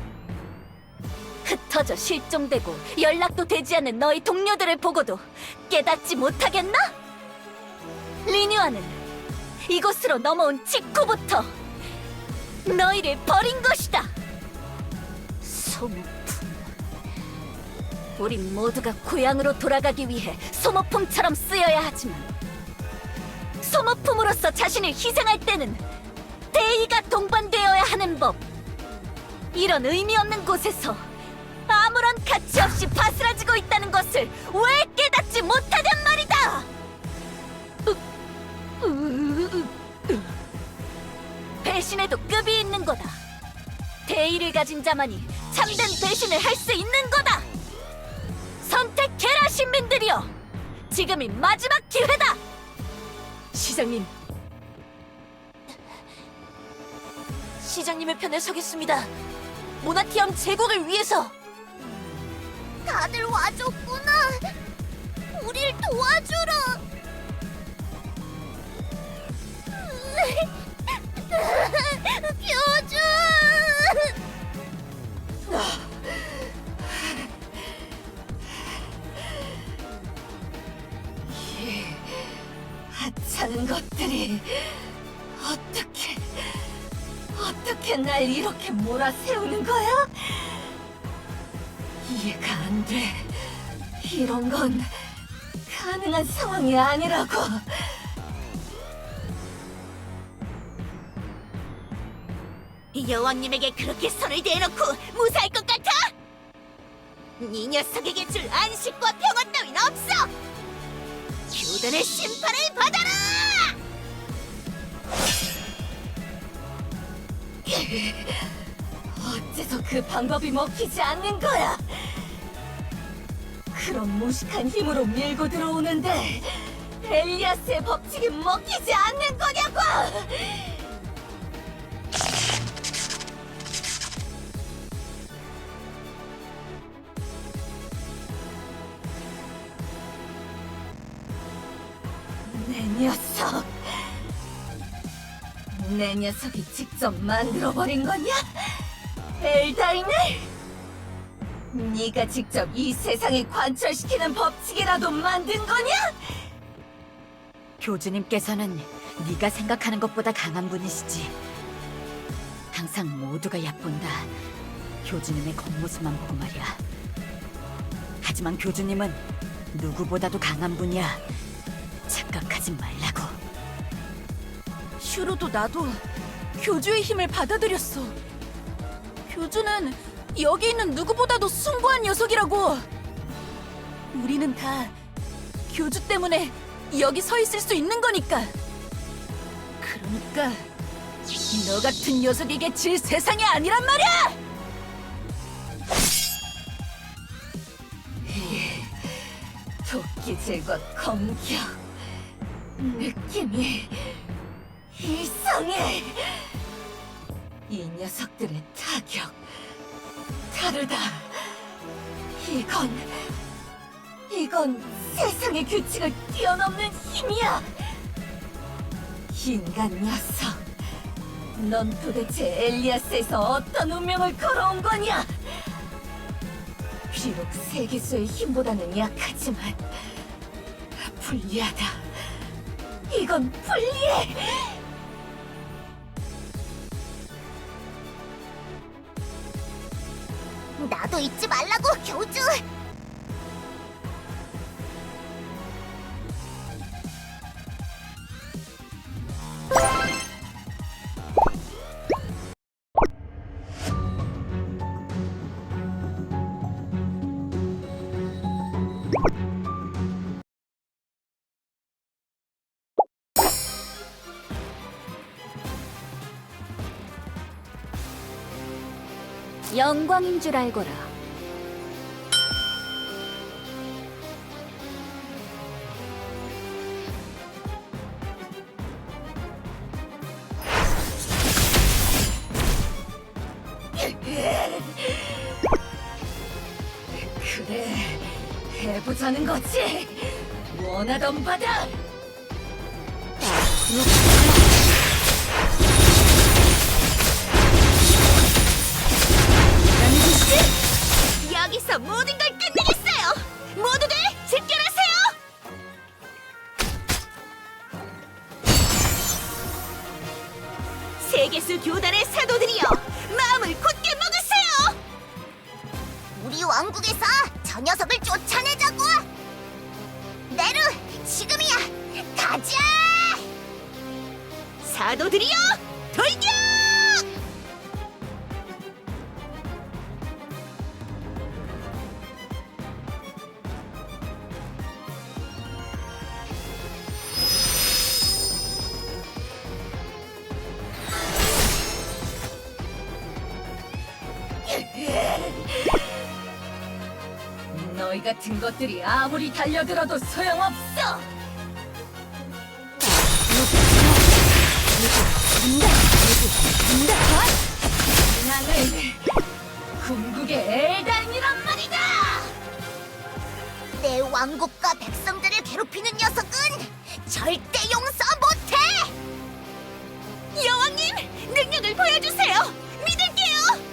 흩어져 실종되고 연락도 되지 않는 너희 동료들을 보고도 깨닫지 못하겠나? 리뉴아는 이곳으로 넘어온 직후부터 너희를 버린 것이다. 소모품. 우린 모두가 고향으로 돌아가기 위해 소모품처럼 쓰여야 하지만 소모품으로서 자신을 희생할 때는 대의가 동반되어야 하는 법. 이런 의미 없는 곳에서 아무런 가치 없이 바스라지고 있다는 것을 왜 깨닫지 못하냔 말이다! 배신에도 급이 있는 거다. 대의를 가진 자만이 참된 배신을 할 수 있는 거다! 선택해라, 신민들이여! 지금이 마지막 기회다! 시장님. 시장님의 편에 서겠습니다. 모나티엄 제국을 위해서. 다들 와줬구나. 우릴 도와주러. 교주. 이 하찮은 것들이 어떻게 날 이렇게 몰아세우는 거야? 이해가 안 돼. 이런 건 가능한 상황이 아니라고. 여왕님에게 그렇게 손을 대놓고 무사할 것 같아? 이 녀석에게 줄 안식과 평화 따윈 없어! 교단의 심판을 받아라! 어째서 그 방법이 먹히지 않는 거야? 그런 무식한 힘으로 밀고 들어오는데 엘리아스의 법칙이 먹히지 않는 거냐고! 내 녀석이 직접 만들어버린 거냐? 엘다인을? 네가 직접 이 세상에 관철시키는 법칙이라도 만든 거냐? 교주님께서는 네가 생각하는 것보다 강한 분이시지. 항상 모두가 얕본다. 교주님의 겉모습만 보고 말이야. 하지만 교주님은 누구보다도 강한 분이야. 착각하지 말라고. 슈로도 나도 교주의 힘을 받아들였어. 교주는 여기 있는 누구보다도 숭고한 녀석이라고. 우리는 다 교주 때문에 여기 서 있을 수 있는 거니까. 그러니까 너 같은 녀석에게 질 세상이 아니란 말이야! 도끼질과 검격 느낌이 이상해. 이 녀석들의 타격 다르다. 이건 세상의 규칙을 뛰어넘는 힘이야. 인간 녀석, 넌 도대체 엘리아스에서 어떤 운명을 걸어온 거냐? 비록 세기수의 힘보다는 약하지만 불리하다. 이건 불리해. 나도 잊지 말라고, 교주! 영광인 줄 알거라. 그래, 해보자는 거지. 원하던 바다. 여기서 모든 걸 끝내겠어요! 모두들 집결하세요! 세계수 교단의 사도들이여, 마음을 굳게 먹으세요! 우리 왕국에서 저 녀석을 쫓아내자고! 네루, 지금이야! 가자! 사도들이여, 돌격! 너희 같은 것들이 아무리 달려들어도 소용없어. 나는 궁극의 엘단이란 말이다. 내 왕국과 백성들을 괴롭히는 녀석은 절대 용서 못해! 여왕님, 능력을 보여주세요! 믿을게요!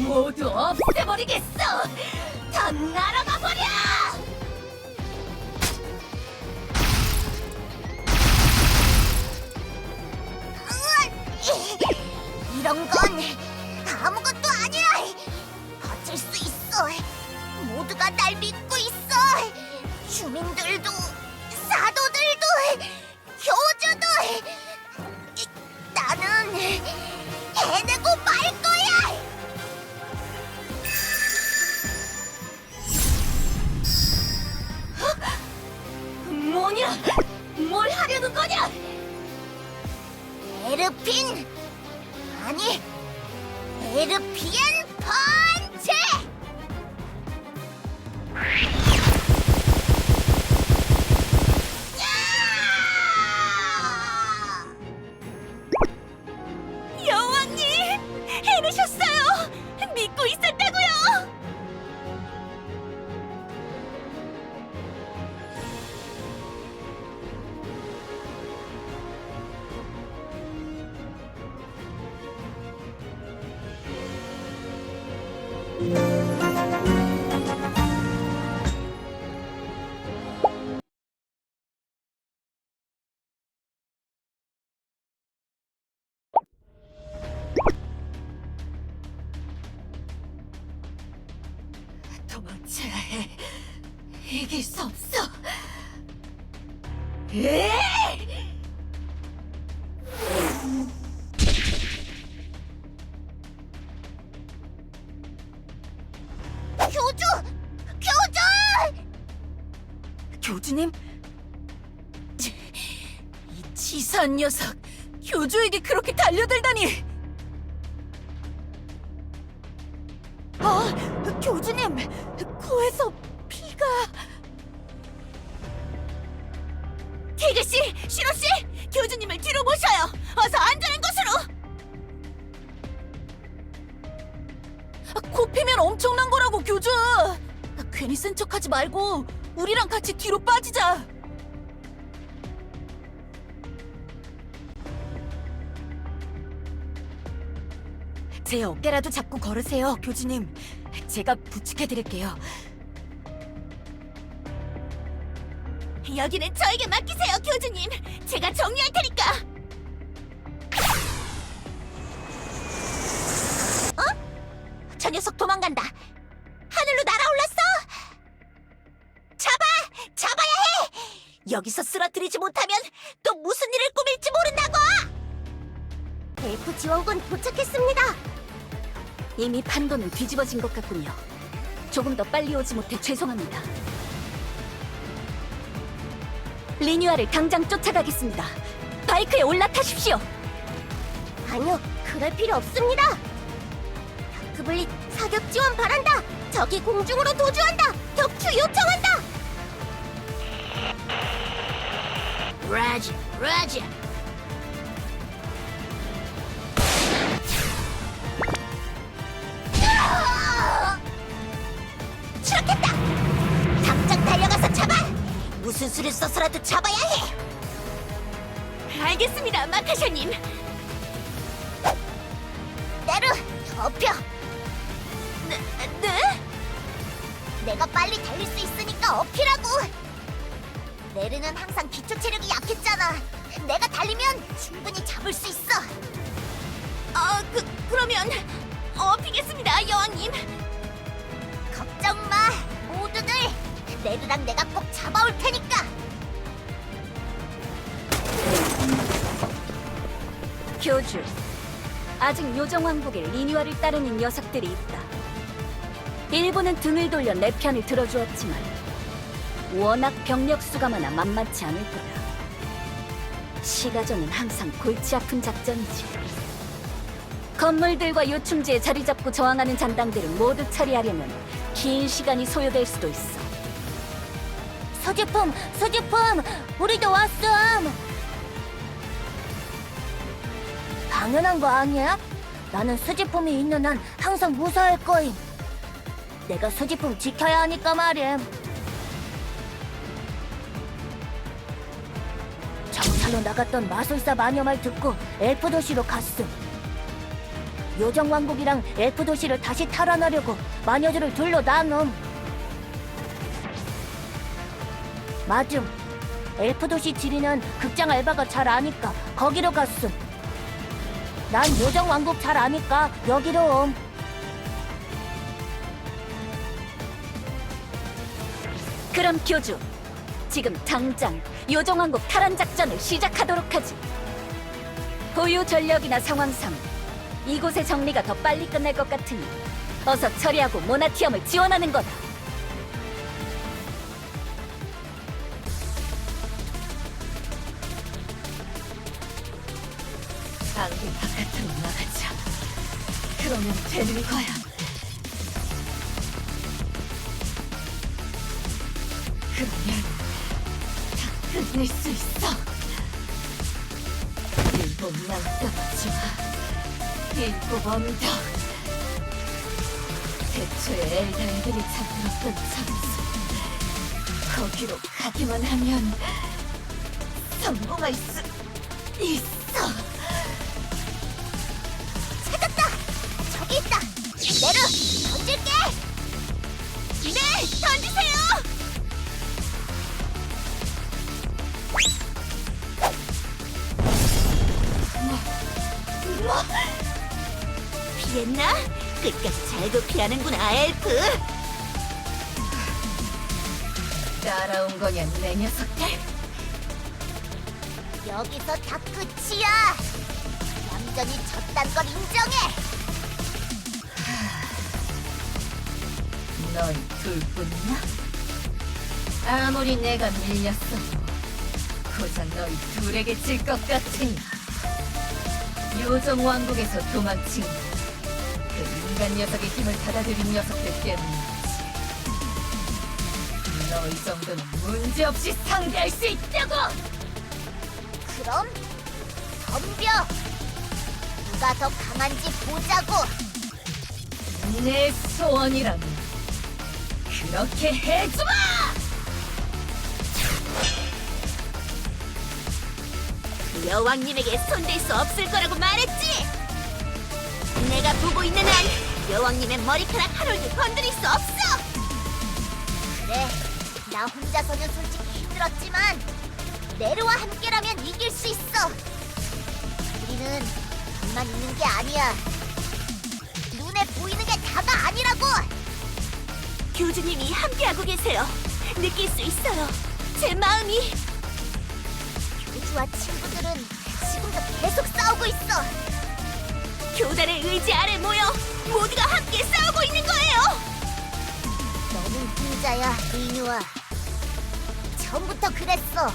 모두 없애버리겠어. 다 날아가 버려. 이런 건 아무것도 아니야! 버틸 수 있어! 모두가 날 믿고 있어! 주민들도, 사도들도, 교주도! 나는 해내고 말 거야! 뭐냐? 뭘 하려는 거냐? 에르핀! 아니, 에르피엔 펀치! 여왕님! 해내셨어요! 믿고 있었다고요! 도망쳐야 해. 이길 수 없어. 교주! 교주! 교주님? 이 치사한 녀석, 교주에게 그렇게 달려들다니! 교주님! 코에서 피가... 티그씨! 시로씨! 교주님을 뒤로 모셔요! 어서 안전한 곳으로! 코 피면 엄청난 거라고, 교주! 괜히 센 척하지 말고 우리랑 같이 뒤로 빠지자! 제 어깨라도 잡고 걸으세요, 교주님. 제가 부축해드릴게요. 여기는 저에게 맡기세요, 교주님. 제가 정리할 테니까. 어? 저 녀석 도망간다. 하늘로 날아올랐어. 잡아야 해. 여기서 쓰러뜨리지 못하면 또 무슨 일을 꾸밀지 모른다고. 엘프 지원군 도착했습니다. 이미 판도는 뒤집어진 것 같군요. 조금 더 빨리 오지 못해 죄송합니다. 리뉴아를 당장 쫓아가겠습니다. 바이크에 올라타십시오. 아니요, 그럴 필요 없습니다. 다크블릿 사격 지원 바란다. 적이 공중으로 도주한다. 격추 요청한다. 라지. 추락했다. 당장 달려가서 잡아. 무슨 수를 써서라도 잡아야 해. 알겠습니다, 마카샤님. 내루, 엎혀. 네? 내가 빨리 달릴 수 있으니까 엎히라고. 내르는 항상 기초 체력이 약했잖아. 내가 달리면 충분히 잡을 수 있어. 그러면 엎히겠습니다, 여왕님. 걱정 마, 모두들. 내르랑 내가 꼭 잡아올 테니까. 교주, 아직 요정왕국에 리뉴아를 따르는 녀석들이 있다. 일부는 등을 돌려 내 편을 들어주었지만 워낙 병력 수가 많아 만만치 않을 거다. 시가전은 항상 골치 아픈 작전이지. 건물들과 요충지에 자리 잡고 저항하는 잔당들을 모두 처리하려면 긴 시간이 소요될 수도 있어. 서지품, 우리도 왔음. 당연한 거 아니야? 나는 수지품이 있는 한 항상 무사할 거임. 내가 수지품 지켜야 하니까 말임. 정찰로 나갔던 마술사 마녀 말 듣고 엘프 도시로 갔음. 요정 왕국이랑 엘프 도시를 다시 탈환하려고 마녀들을 둘러 나눔. 맞음. 엘프 도시 지리는 극장 알바가 잘 아니까 거기로 갔음. 난 요정 왕국 잘 아니까 여기로 옴. 그럼 교주, 지금 당장 요정왕국 탈환 작전을 시작하도록 하지. 보유 전력이나 상황상 이곳의 정리가 더 빨리 끝날 것 같으니 어서 처리하고 모나티엄을 지원하는 거다. 당분 바깥으로 나가자. 그러면 되는 거야. 그러면 다 끝낼 수 있어. 일곱 낭떠러지와 일곱 언덕. 대초에 엘다인들이 잠들었던 장소. 거기로 가기만 하면 성공할 수 있어. 찾았다! 저기 있다! 내려! 던질게! 네! 던지세요! 피했나? 끝까지 잘도 피하는구나, 엘프! 따라온 거냐, 내 녀석들? 여기서 다 끝이야! 얌전히 졌단 걸 인정해! 너희 둘뿐이야? 아무리 내가 밀렸어도 고작 너희 둘에게 질 것 같으니 요정 왕국에서 도망친 그 인간 녀석의 힘을 받아들인 녀석들 때문이지. 너희 정도는 문제없이 상대할 수 있다고! 그럼 덤벼! 누가 더 강한지 보자고! 내 소원이라면 그렇게 해주마! 여왕님에게 손댈 수 없을 거라고 말했지! 내 내가 보고 있는 한 여왕님의 머리카락 한 올도 건드릴 수 없어! 그래, 나 혼자서는 솔직히 힘들었지만 네르와 함께라면 이길 수 있어! 우리는 둘만 있는 게 아니야. 눈에 보이는 게 다가 아니라고! 교주님이 함께하고 계세요. 느낄 수 있어요. 제 마음이. 교주와 친구들은 지금도 계속 싸우고 있어. 교단의 의지 아래 모여 모두가 함께 싸우고 있는 거예요. 너는 혼자야, 리뉴아. 처음부터 그랬어.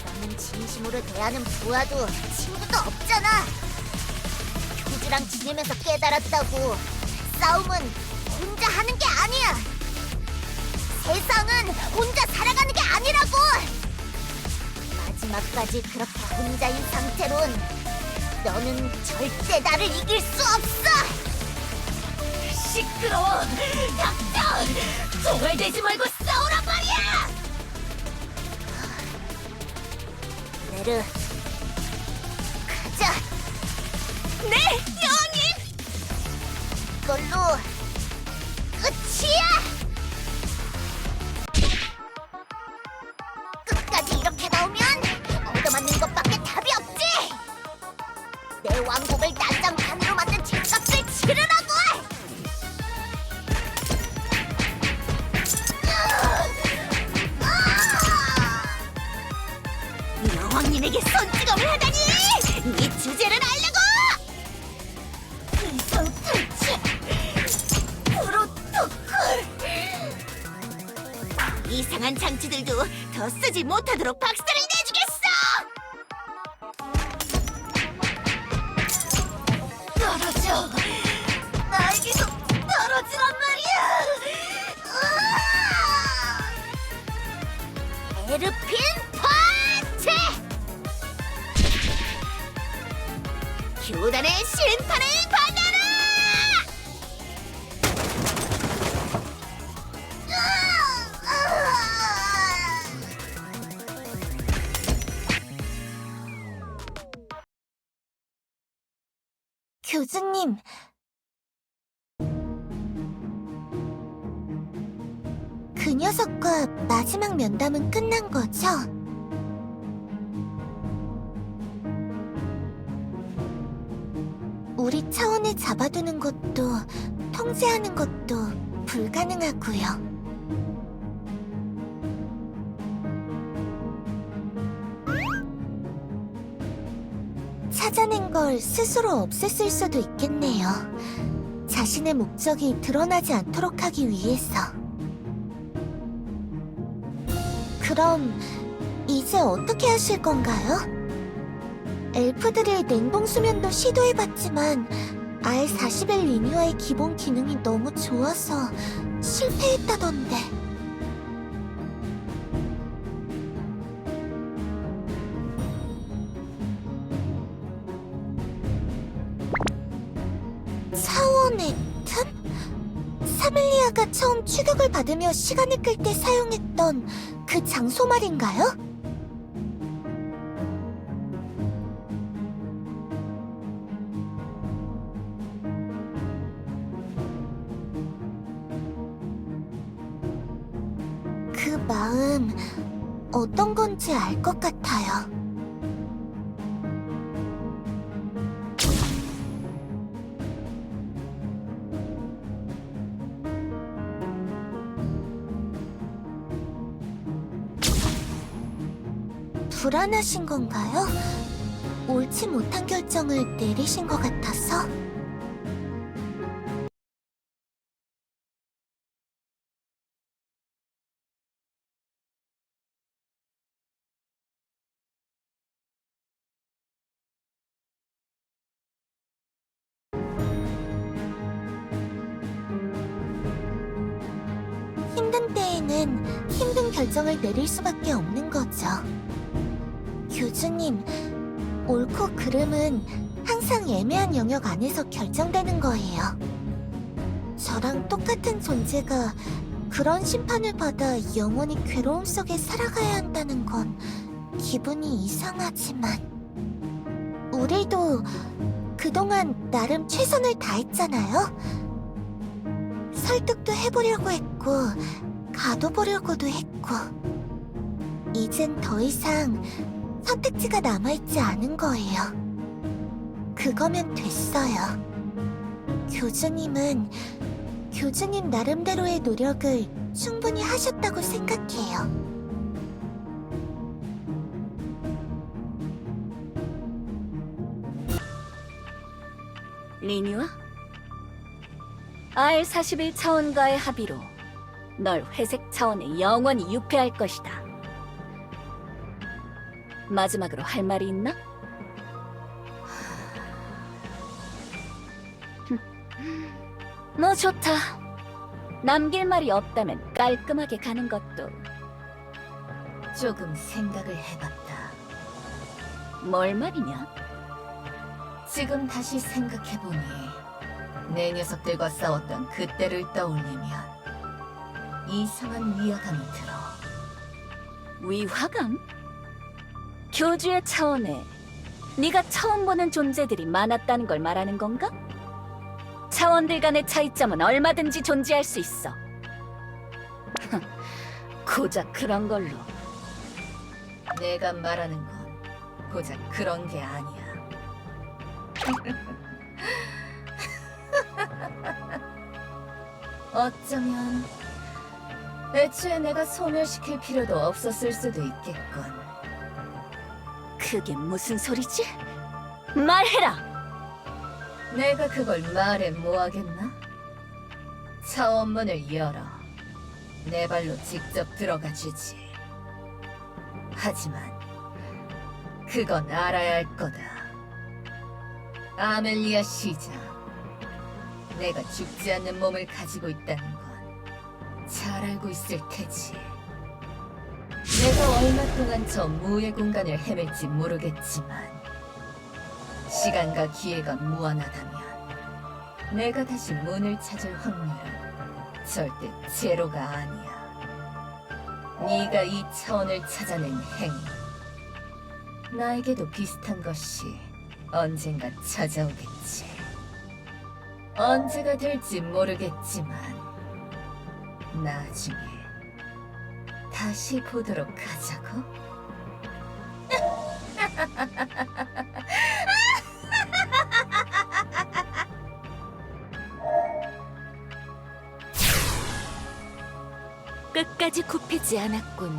너는 진심으로 대하는 부하도 친구도 없잖아. 교주랑 지내면서 깨달았다고. 싸움은 혼자 하는 게 아니야. 세상은 혼자 살아가는 게 아니라고. 마지막까지 그렇게 혼자인 상태론 너는 절대 나를 이길 수 없어. 시끄러워. 닥쳐. 조갈대지 말고 싸우란 말이야. 네르, 가자. 네, 여왕님. 이걸로 끝이야. 끝까지 이렇게 나오면 얻어맞는 것밖에 답이 없지. 내 왕국을 난장판으로 만든 집값을 치르라고. 여왕님에게 손찌검을 하다니! 네 주제를 알려고! 이성탈취 프로토콜! 이상한 장치들도 더 쓰지 못하도록 박살을 내주겠어! 떨어져! 나에게도 떨어지란 말이야! 에르핀 펀치! 교단의 심판을 받아라! 교주님, 그 녀석과 마지막 면담은 끝난 거죠? 우리 차원을 잡아두는 것도 통제하는 것도 불가능하고요. 찾아낸 걸 스스로 없앴을 수도 있겠네요. 자신의 목적이 드러나지 않도록 하기 위해서. 그럼 이제 어떻게 하실 건가요? 엘프들의 냉동수면도 시도해봤지만 R41 리뉴아의 기본 기능이 너무 좋아서 실패했다던데. 차원의 틈? 사멜리아가 처음 추격을 받으며 시간을 끌 때 사용했던 그 장소 말인가요? 그 마음 어떤 건지 알 것 같아요. 불안하신 건가요? 옳지 못한 결정을 내리신 것 같아서? 힘든 때에는 힘든 결정을 내릴 수밖에 없는 거죠. 교주님, 옳고 그름은 항상 애매한 영역 안에서 결정되는 거예요. 저랑 똑같은 존재가 그런 심판을 받아 영원히 괴로움 속에 살아가야 한다는 건 기분이 이상하지만 우리도 그동안 나름 최선을 다했잖아요. 설득도 해보려고 했고, 가둬보려고도 했고. 이젠 더 이상 선택지가 남아있지 않은 거예요. 그거면 됐어요. 교주님은 교주님 나름대로의 노력을 충분히 하셨다고 생각해요. 리뉴아? R41차원과의 합의로 널 회색 차원에 영원히 유폐할 것이다. 마지막으로 할 말이 있나? 너 좋다. 남길 말이 없다면 깔끔하게 가는 것도. 조금 생각을 해봤다. 뭘 말이냐? 지금 다시 생각해보니 내 녀석들과 싸웠던 그때를 떠올리면 이상한 위화감이 들어. 위화감? 교주의 차원에 네가 처음 보는 존재들이 많았다는 걸 말하는 건가? 차원들 간의 차이점은 얼마든지 존재할 수 있어. 고작 그런 걸로. 내가 말하는 건 고작 그런 게 아니야. 어쩌면 애초에 내가 소멸시킬 필요도 없었을 수도 있겠군. 그게 무슨 소리지? 말해라! 내가 그걸 말해 뭐하겠나? 차원문을 열어 내 발로 직접 들어가 주지. 하지만 그건 알아야 할 거다. 아멜리아 시장, 내가 죽지 않는 몸을 가지고 있다는 건 잘 알고 있을 테지. 내가 얼마 동안 저 무의 공간을 헤맬지 모르겠지만 시간과 기회가 무한하다면 내가 다시 문을 찾을 확률은 절대 제로가 아니야. 네가 이 차원을 찾아낸 행위, 나에게도 비슷한 것이 언젠가 찾아오겠지. 언제가 될지 모르겠지만 나중에 다시 보도록 하자고. 끝까지 굽히지 않았군.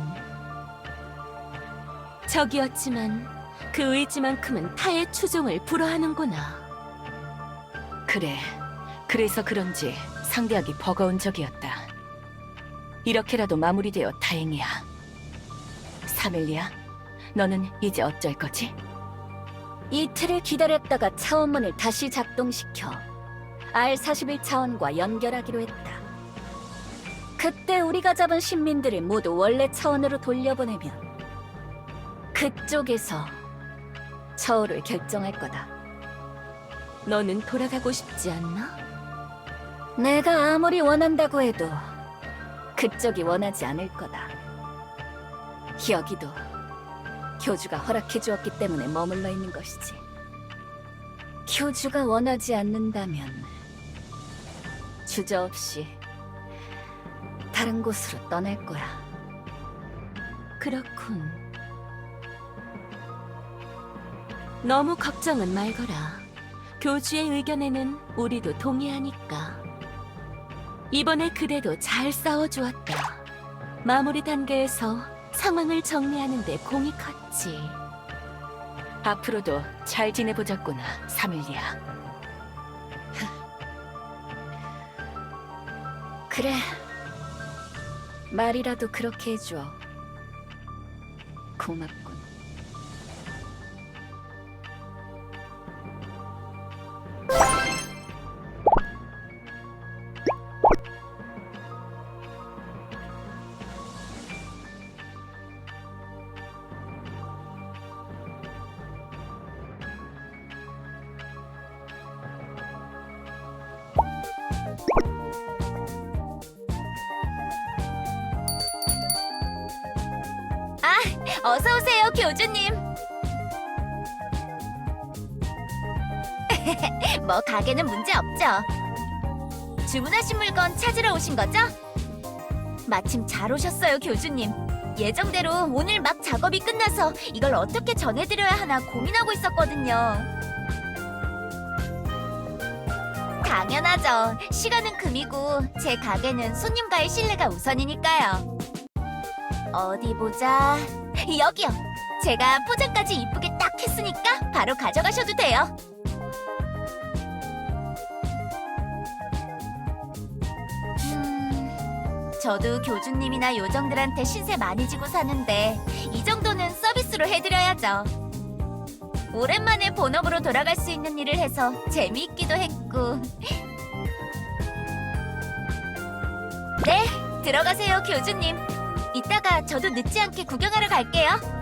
적이었지만 그 의지만큼은 타의 추종을 불허하는구나. 그래. 그래서 그런지 상대하기 버거운 적이었다. 이렇게라도 마무리되어 다행이야. 사멜리아, 너는 이제 어쩔 거지? 이틀을 기다렸다가 차원문을 다시 작동시켜 R41차원과 연결하기로 했다. 그때 우리가 잡은 신민들을 모두 원래 차원으로 돌려보내면 그쪽에서 처우를 결정할 거다. 너는 돌아가고 싶지 않나? 내가 아무리 원한다고 해도 그쪽이 원하지 않을 거다. 여기도 교주가 허락해 주었기 때문에 머물러 있는 것이지. 교주가 원하지 않는다면 주저없이 다른 곳으로 떠날 거야. 그렇군. 너무 걱정은 말거라. 교주의 의견에는 우리도 동의하니까. 이번에 그래도 잘 싸워주었다. 마무리 단계에서 상황을 정리하는 데 공이 컸지. 앞으로도 잘 지내보자꾸나, 사멜리아. 그래. 말이라도 그렇게 해줘. 고맙군. 어서 오세요, 교주님. 뭐 가게는 문제 없죠. 주문하신 물건 찾으러 오신 거죠? 마침 잘 오셨어요, 교주님. 예정대로 오늘 막 작업이 끝나서 이걸 어떻게 전해드려야 하나 고민하고 있었거든요. 당연하죠. 시간은 금이고 제 가게는 손님과의 신뢰가 우선이니까요. 어디 보자. 여기요. 제가 포장까지 이쁘게 딱 했으니까 바로 가져가셔도 돼요. 저도 교주님이나 요정들한테 신세 많이 지고 사는데 이 정도는 서비스로 해드려야죠. 오랜만에 본업으로 돌아갈 수 있는 일을 해서 재미있기도 했고. 네, 들어가세요, 교주님. 이따가 저도 늦지 않게 구경하러 갈게요.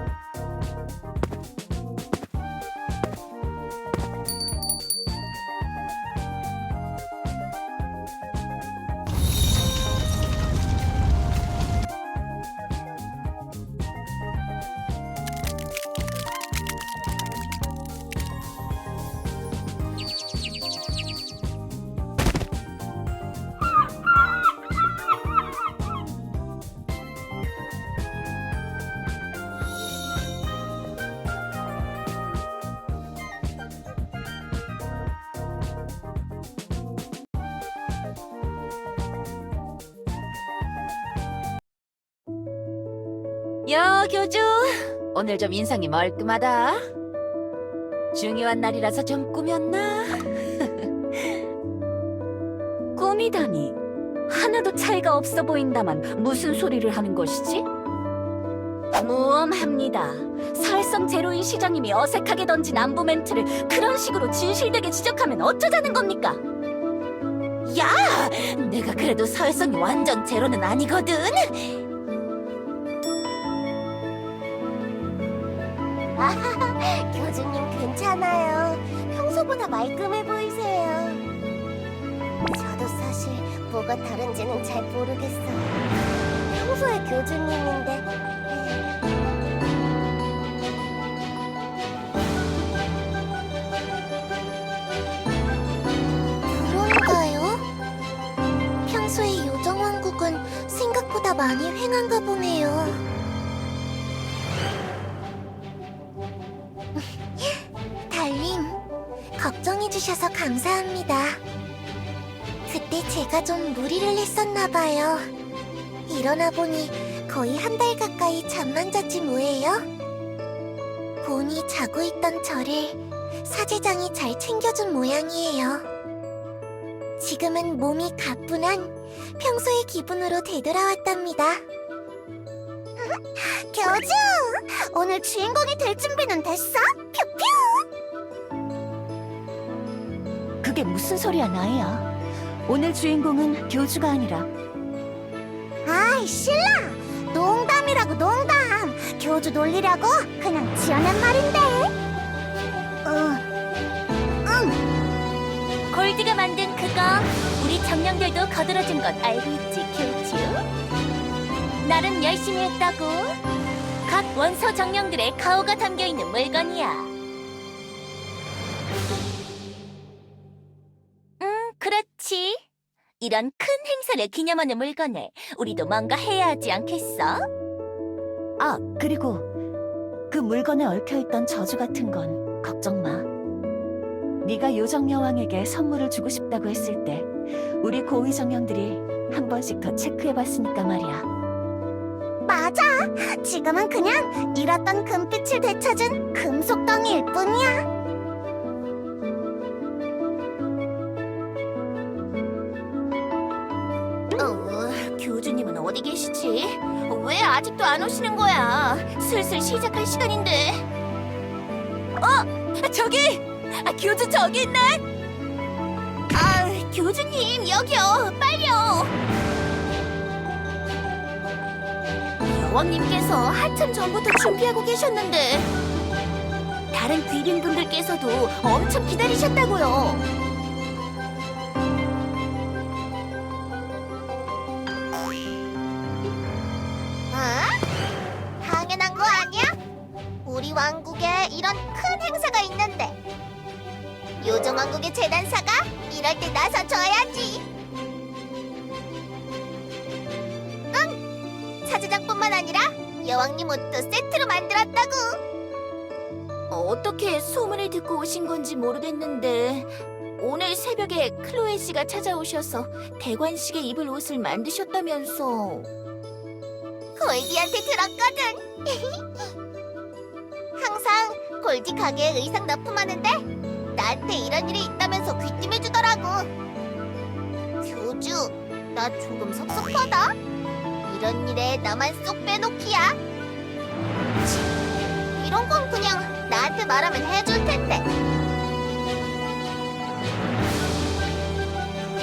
여 교주, 오늘 좀 인상이 멀끔하다. 중요한 날이라서 좀 꾸몄나? 꿈이다니. 하나도 차이가 없어 보인다만 무슨 소리를 하는 것이지? 모험합니다. 사회성 제로인 시장님이 어색하게 던진 안부 멘트를 그런 식으로 진실되게 지적하면 어쩌자는 겁니까? 야, 내가 그래도 사회성이 완전 제로는 아니거든. 교주님 괜찮아요. 평소보다 말끔해 보이세요. 저도 사실 뭐가 다른지는 잘 모르겠어요. 평소의 교주님인데. 그런가요? 평소의 요정왕국은 생각보다 많이 횡한가 보네요. 달님, 걱정해주셔서 감사합니다. 그때 제가 좀 무리를 했었나봐요. 일어나 보니 거의 한 달 가까이 잠만 잤지 뭐예요? 곤히 자고 있던 저를 사제장이 잘 챙겨준 모양이에요. 지금은 몸이 가뿐한 평소의 기분으로 되돌아왔답니다. 교주! 오늘 주인공이 될 준비는 됐어? 퓨퓨! 그게 무슨 소리야, 나야. 오늘 주인공은 교주가 아니라. 아이, 신라! 농담이라고, 농담! 교주 놀리려고 그냥 지어낸 말인데. 골디가 만든 그거 우리 정령들도 거들어준 건 알고 있지, 교주? 나름 열심히 했다고. 각 원소 정령들의 가오가 담겨있는 물건이야. 그렇지. 이런 큰 행사를 기념하는 물건을 우리도 뭔가 해야 하지 않겠어? 아, 그리고 그 물건에 얽혀있던 저주 같은 건 걱정 마. 네가 요정 여왕에게 선물을 주고 싶다고 했을 때 우리 고위 정령들이 한 번씩 더 체크해봤으니까 말이야. 맞아! 지금은 그냥 잃었던 금빛을 되찾은 금속덩이일 뿐이야. 교주님은 어디 계시지? 왜 아직도 안 오시는 거야? 슬슬 시작할 시간인데. 저기! 교주 저기 있네! 교주님 여기요, 빨리요. 여왕님께서 한참 전부터 준비하고 계셨는데 다른 귀린분들께서도 엄청 기다리셨다고요. 당연한 거 아니야? 우리 왕국에 이런 큰 행사가 있는데 요정왕국의 재단사가 이럴 때 나서줘야지. 응! 사제장뿐만 아니라 여왕님 옷도 세트로 만들었다고. 어떻게 소문을 듣고 오신 건지 모르겠는데 오늘 새벽에 클로에 씨가 찾아오셔서 대관식에 입을 옷을 만드셨다면서. 골디한테 들었거든. 항상 골디 가게에 의상 납품하는데 나한테 이런 일이 있다면서 귀띔해주더라고. 교주, 나 조금 섭섭하다. 이런 일에 나만 쏙 빼놓기야. 치, 이런 건 그냥 나한테 말하면 해줄 텐데.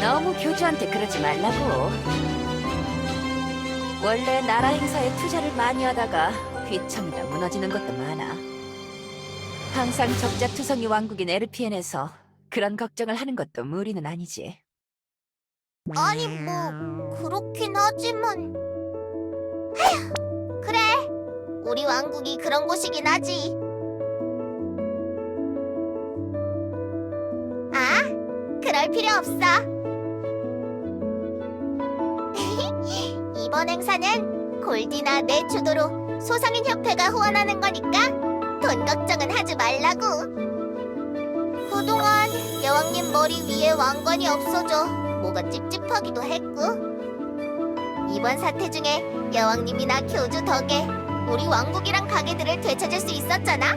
너무 교주한테 그러지 말라고. 원래 나라 행사에 투자를 많이 하다가 귀청이다 무너지는 것도 많아. 항상 적자투성이 왕국인 에르피엔에서 그런 걱정을 하는 것도 무리는 아니지. 아니 뭐 그렇긴 하지만. 아휴, 그래. 우리 왕국이 그런 곳이긴 하지. 아, 그럴 필요 없어. 이번 행사는 골디나 내 주도로 소상인 협회가 후원하는 거니까 돈 걱정은 하지 말라고. 그동안 여왕님 머리 위에 왕관이 없어져 뭐가 찝찝하기도 했고, 이번 사태 중에 여왕님이나 교주 덕에 우리 왕국이랑 가게들을 되찾을 수 있었잖아.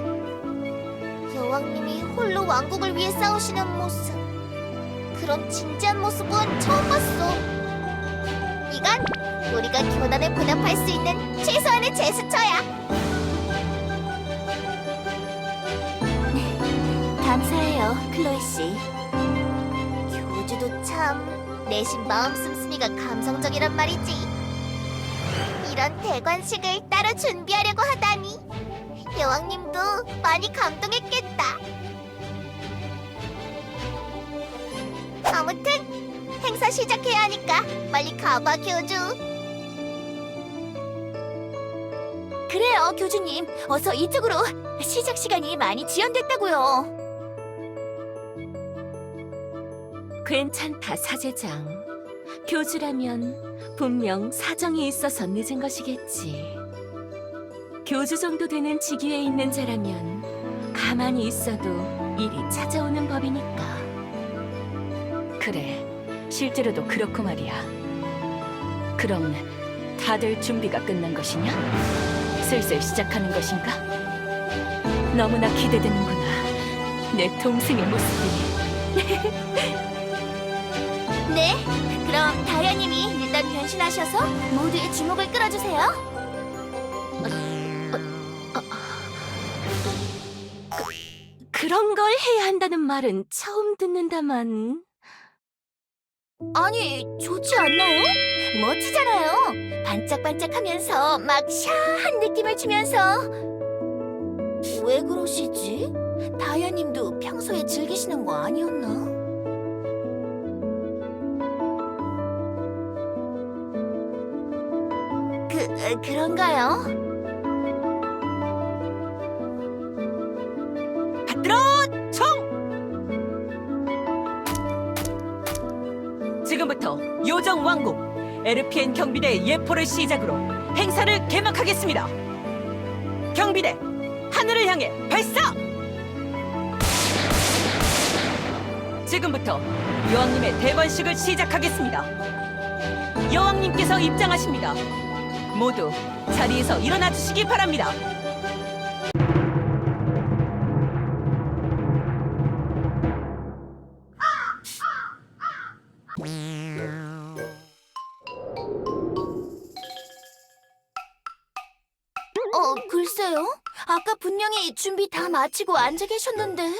여왕님이 홀로 왕국을 위해 싸우시는 모습, 그런 진지한 모습은 처음 봤어. 이건 우리가 교단에 보답할 수 있는 최소한의 제스처야. 감사해요, 클로에 씨. 교주도 참 내심 마음 씀씀이가 감성적이란 말이지. 이런 대관식을 따로 준비하려고 하다니 여왕님도 많이 감동했겠다. 아무튼 행사 시작해야 하니까 빨리 가봐, 교주. 그래요, 교주님. 어서 이쪽으로. 시작 시간이 많이 지연됐다고요. 괜찮다, 사제장. 교주라면 분명 사정이 있어서 늦은 것이겠지. 교주 정도 되는 직위에 있는 자라면 가만히 있어도 일이 찾아오는 법이니까. 그래, 실제로도 그렇고 말이야. 그럼 다들 준비가 끝난 것이냐? 슬슬 시작하는 것인가? 너무나 기대되는구나, 내 동생의 모습들이. 네, 그럼 다이아님이 일단 변신하셔서 모두의 주목을 끌어주세요. 그런 걸 해야 한다는 말은 처음 듣는다만. 아니, 좋지 않나요? 멋지잖아요. 반짝반짝하면서 막 샤한 느낌을 주면서. 왜 그러시지? 다이아님도 평소에 즐기시는 거 아니었나? 그런가요? 지금부터 요정 왕국 에르피엔 경비대 예포를 시작으로 행사를 개막하겠습니다. 경비대 하늘을 향해 발사! 지금부터 여왕님의 대관식을 시작하겠습니다. 여왕님께서 입장하십니다. 모두 자리에서 일어나 주시기 바랍니다. 글쎄요. 아까 분명히 준비 다 마치고 앉아 계셨는데.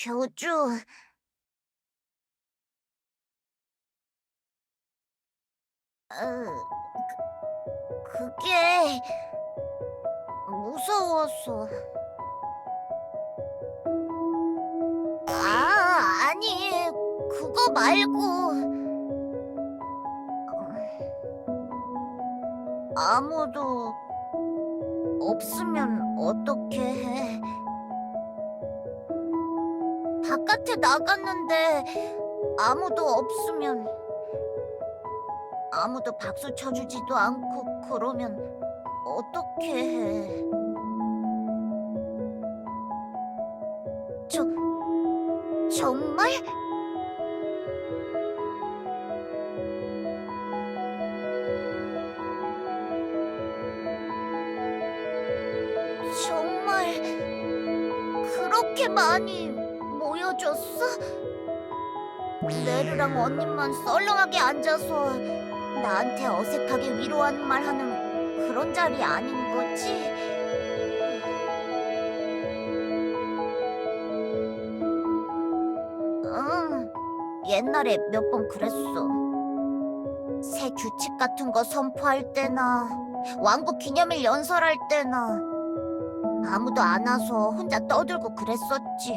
교주. 그게 무서워서. 아니, 그거 말고. 아무도 없으면 어떻게 해? 바깥에 나갔는데 아무도 없으면 아무도 박수 쳐주지도 않고 그러면 어떻게 해? 정말? 정말 그렇게 많이 모여줬어? 네르랑 언니만 썰렁하게 앉아서 나한테 어색하게 위로하는 말 하는 그런 자리 아닌 거지? 응, 옛날에 몇 번 그랬어. 새 규칙 같은 거 선포할 때나 왕국 기념일 연설할 때나 아무도 안 와서 혼자 떠들고 그랬었지.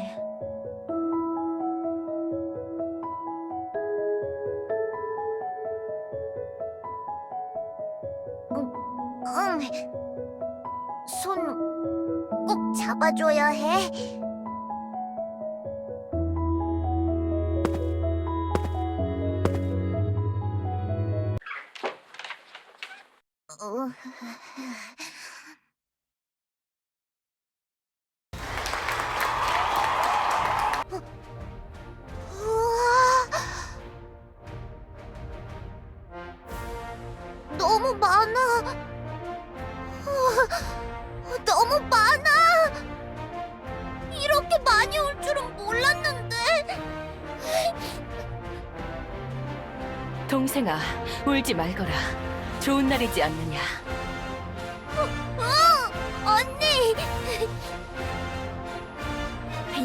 응. 손 꼭 잡아줘야 해. 어. 우와. 너무 많아. 너무 많아. 이렇게 많이 올 줄은 몰랐는데. 동생아, 울지 말거라. 좋은 날이지 않느냐. 언니.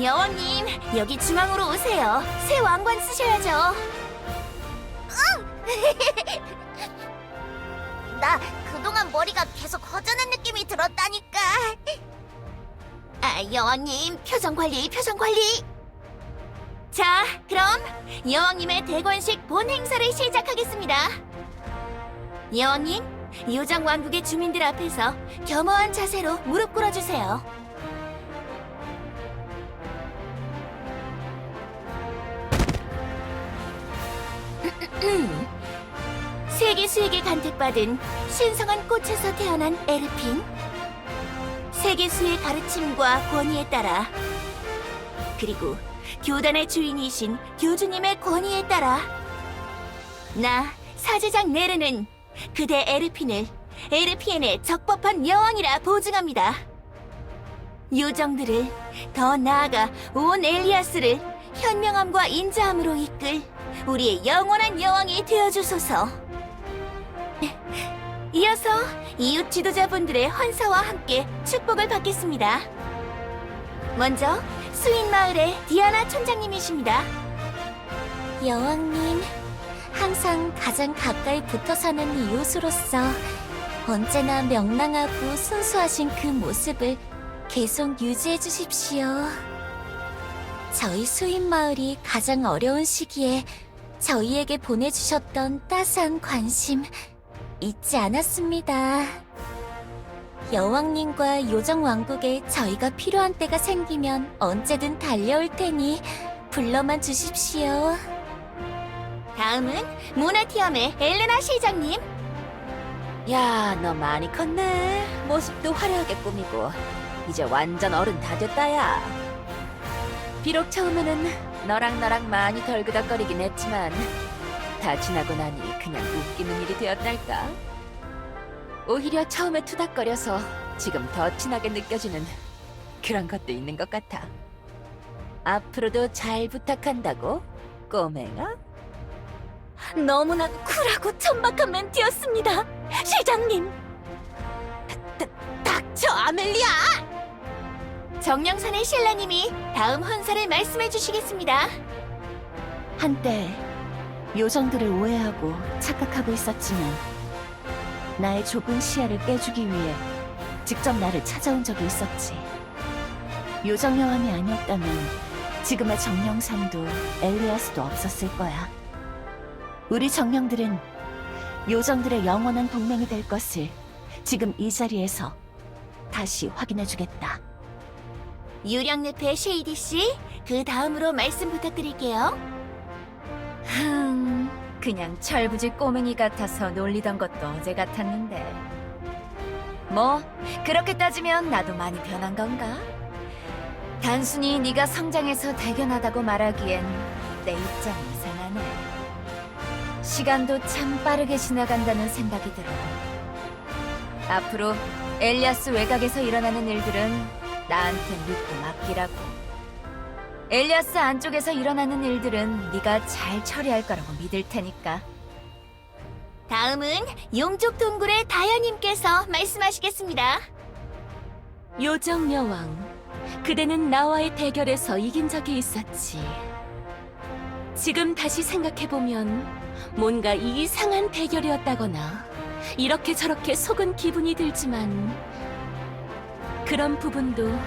여왕님, 여기 중앙으로 오세요. 새 왕관 쓰셔야죠. 나 그동안 머리가 계속 허전한 느낌이 들었다니까. 아, 여왕님, 표정 관리. 자, 그럼 여왕님의 대관식 본 행사를 시작하겠습니다. 여왕님, 요정 왕국의 주민들 앞에서 겸허한 자세로 무릎 꿇어주세요. 세계수에게 간택받은 신성한 꽃에서 태어난 에르핀. 세계수의 가르침과 권위에 따라, 그리고 교단의 주인이신 교주님의 권위에 따라, 나 사제장 네르는 그대 에르핀을 에르피엔의 적법한 여왕이라 보증합니다. 요정들을, 더 나아가 온 엘리아스를 현명함과 인자함으로 이끌 우리의 영원한 여왕이 되어주소서. 이어서 이웃 지도자분들의 헌사와 함께 축복을 받겠습니다. 먼저 수인 마을의 디아나 촌장님이십니다. 여왕님, 항상 가장 가까이 붙어 사는 이웃으로서 언제나 명랑하고 순수하신 그 모습을 계속 유지해 주십시오. 저희 수인 마을이 가장 어려운 시기에 저희에게 보내주셨던 따스한 관심 잊지 않았습니다. 여왕님과 요정 왕국에 저희가 필요한 때가 생기면 언제든 달려올 테니 불러만 주십시오. 다음은 모나티엄의 엘레나 시장님. 야, 너 많이 컸네. 모습도 화려하게 꾸미고 이제 완전 어른 다 됐다야. 비록 처음에는 너랑 나랑 많이 덜그덕거리긴 했지만 다 지나고 나니 그냥 웃기는 일이 되었달까. 오히려 처음에 투닥거려서 지금 더 친하게 느껴지는 그런 것도 있는 것 같아. 앞으로도 잘 부탁한다고, 꼬맹아. 너무나 쿨하고 천박한 멘트였습니다. 시장님. 닥쳐, 아멜리아! 정령산의 신라님이 다음 헌사를 말씀해 주시겠습니다. 한때 요정들을 오해하고 착각하고 있었지만 나의 좁은 시야를 깨주기 위해 직접 나를 찾아온 적이 있었지. 요정 여왕이 아니었다면 지금의 정령산도 엘리아스도 없었을 거야. 우리 정령들은 요정들의 영원한 동맹이 될 것을 지금 이 자리에서 다시 확인해주겠다. 유령늪의 쉐이디 씨, 그 다음으로 말씀 부탁드릴게요. 그냥 철부지 꼬맹이 같아서 놀리던 것도 어제 같았는데. 뭐 그렇게 따지면 나도 많이 변한 건가? 단순히 네가 성장해서 대견하다고 말하기엔 내 입장이 이상하네. 시간도 참 빠르게 지나간다는 생각이 들어. 앞으로 엘리아스 외곽에서 일어나는 일들은 나한테 믿고 맡기라고. 엘리아스 안쪽에서 일어나는 일들은 네가 잘 처리할 거라고 믿을 테니까. 다음은 용족 동굴의 다야님께서 말씀하시겠습니다. 요정 여왕, 그대는 나와의 대결에서 이긴 적이 있었지. 지금 다시 생각해보면 뭔가 이상한 대결이었다거나 이렇게 저렇게 속은 기분이 들지만 그런 부분도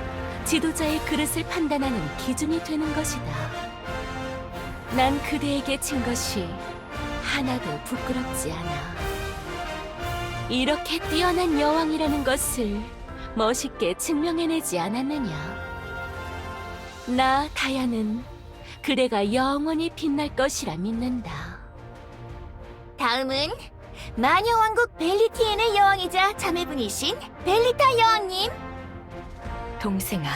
지도자의 그릇을 판단하는 기준이 되는 것이다. 난 그대에게 진 것이 하나도 부끄럽지 않아. 이렇게 뛰어난 여왕이라는 것을 멋있게 증명해내지 않았느냐. 나 다야는 그대가 영원히 빛날 것이라 믿는다. 다음은 마녀왕국 벨리티엔의 여왕이자 자매분이신 벨리타 여왕님. 동생아.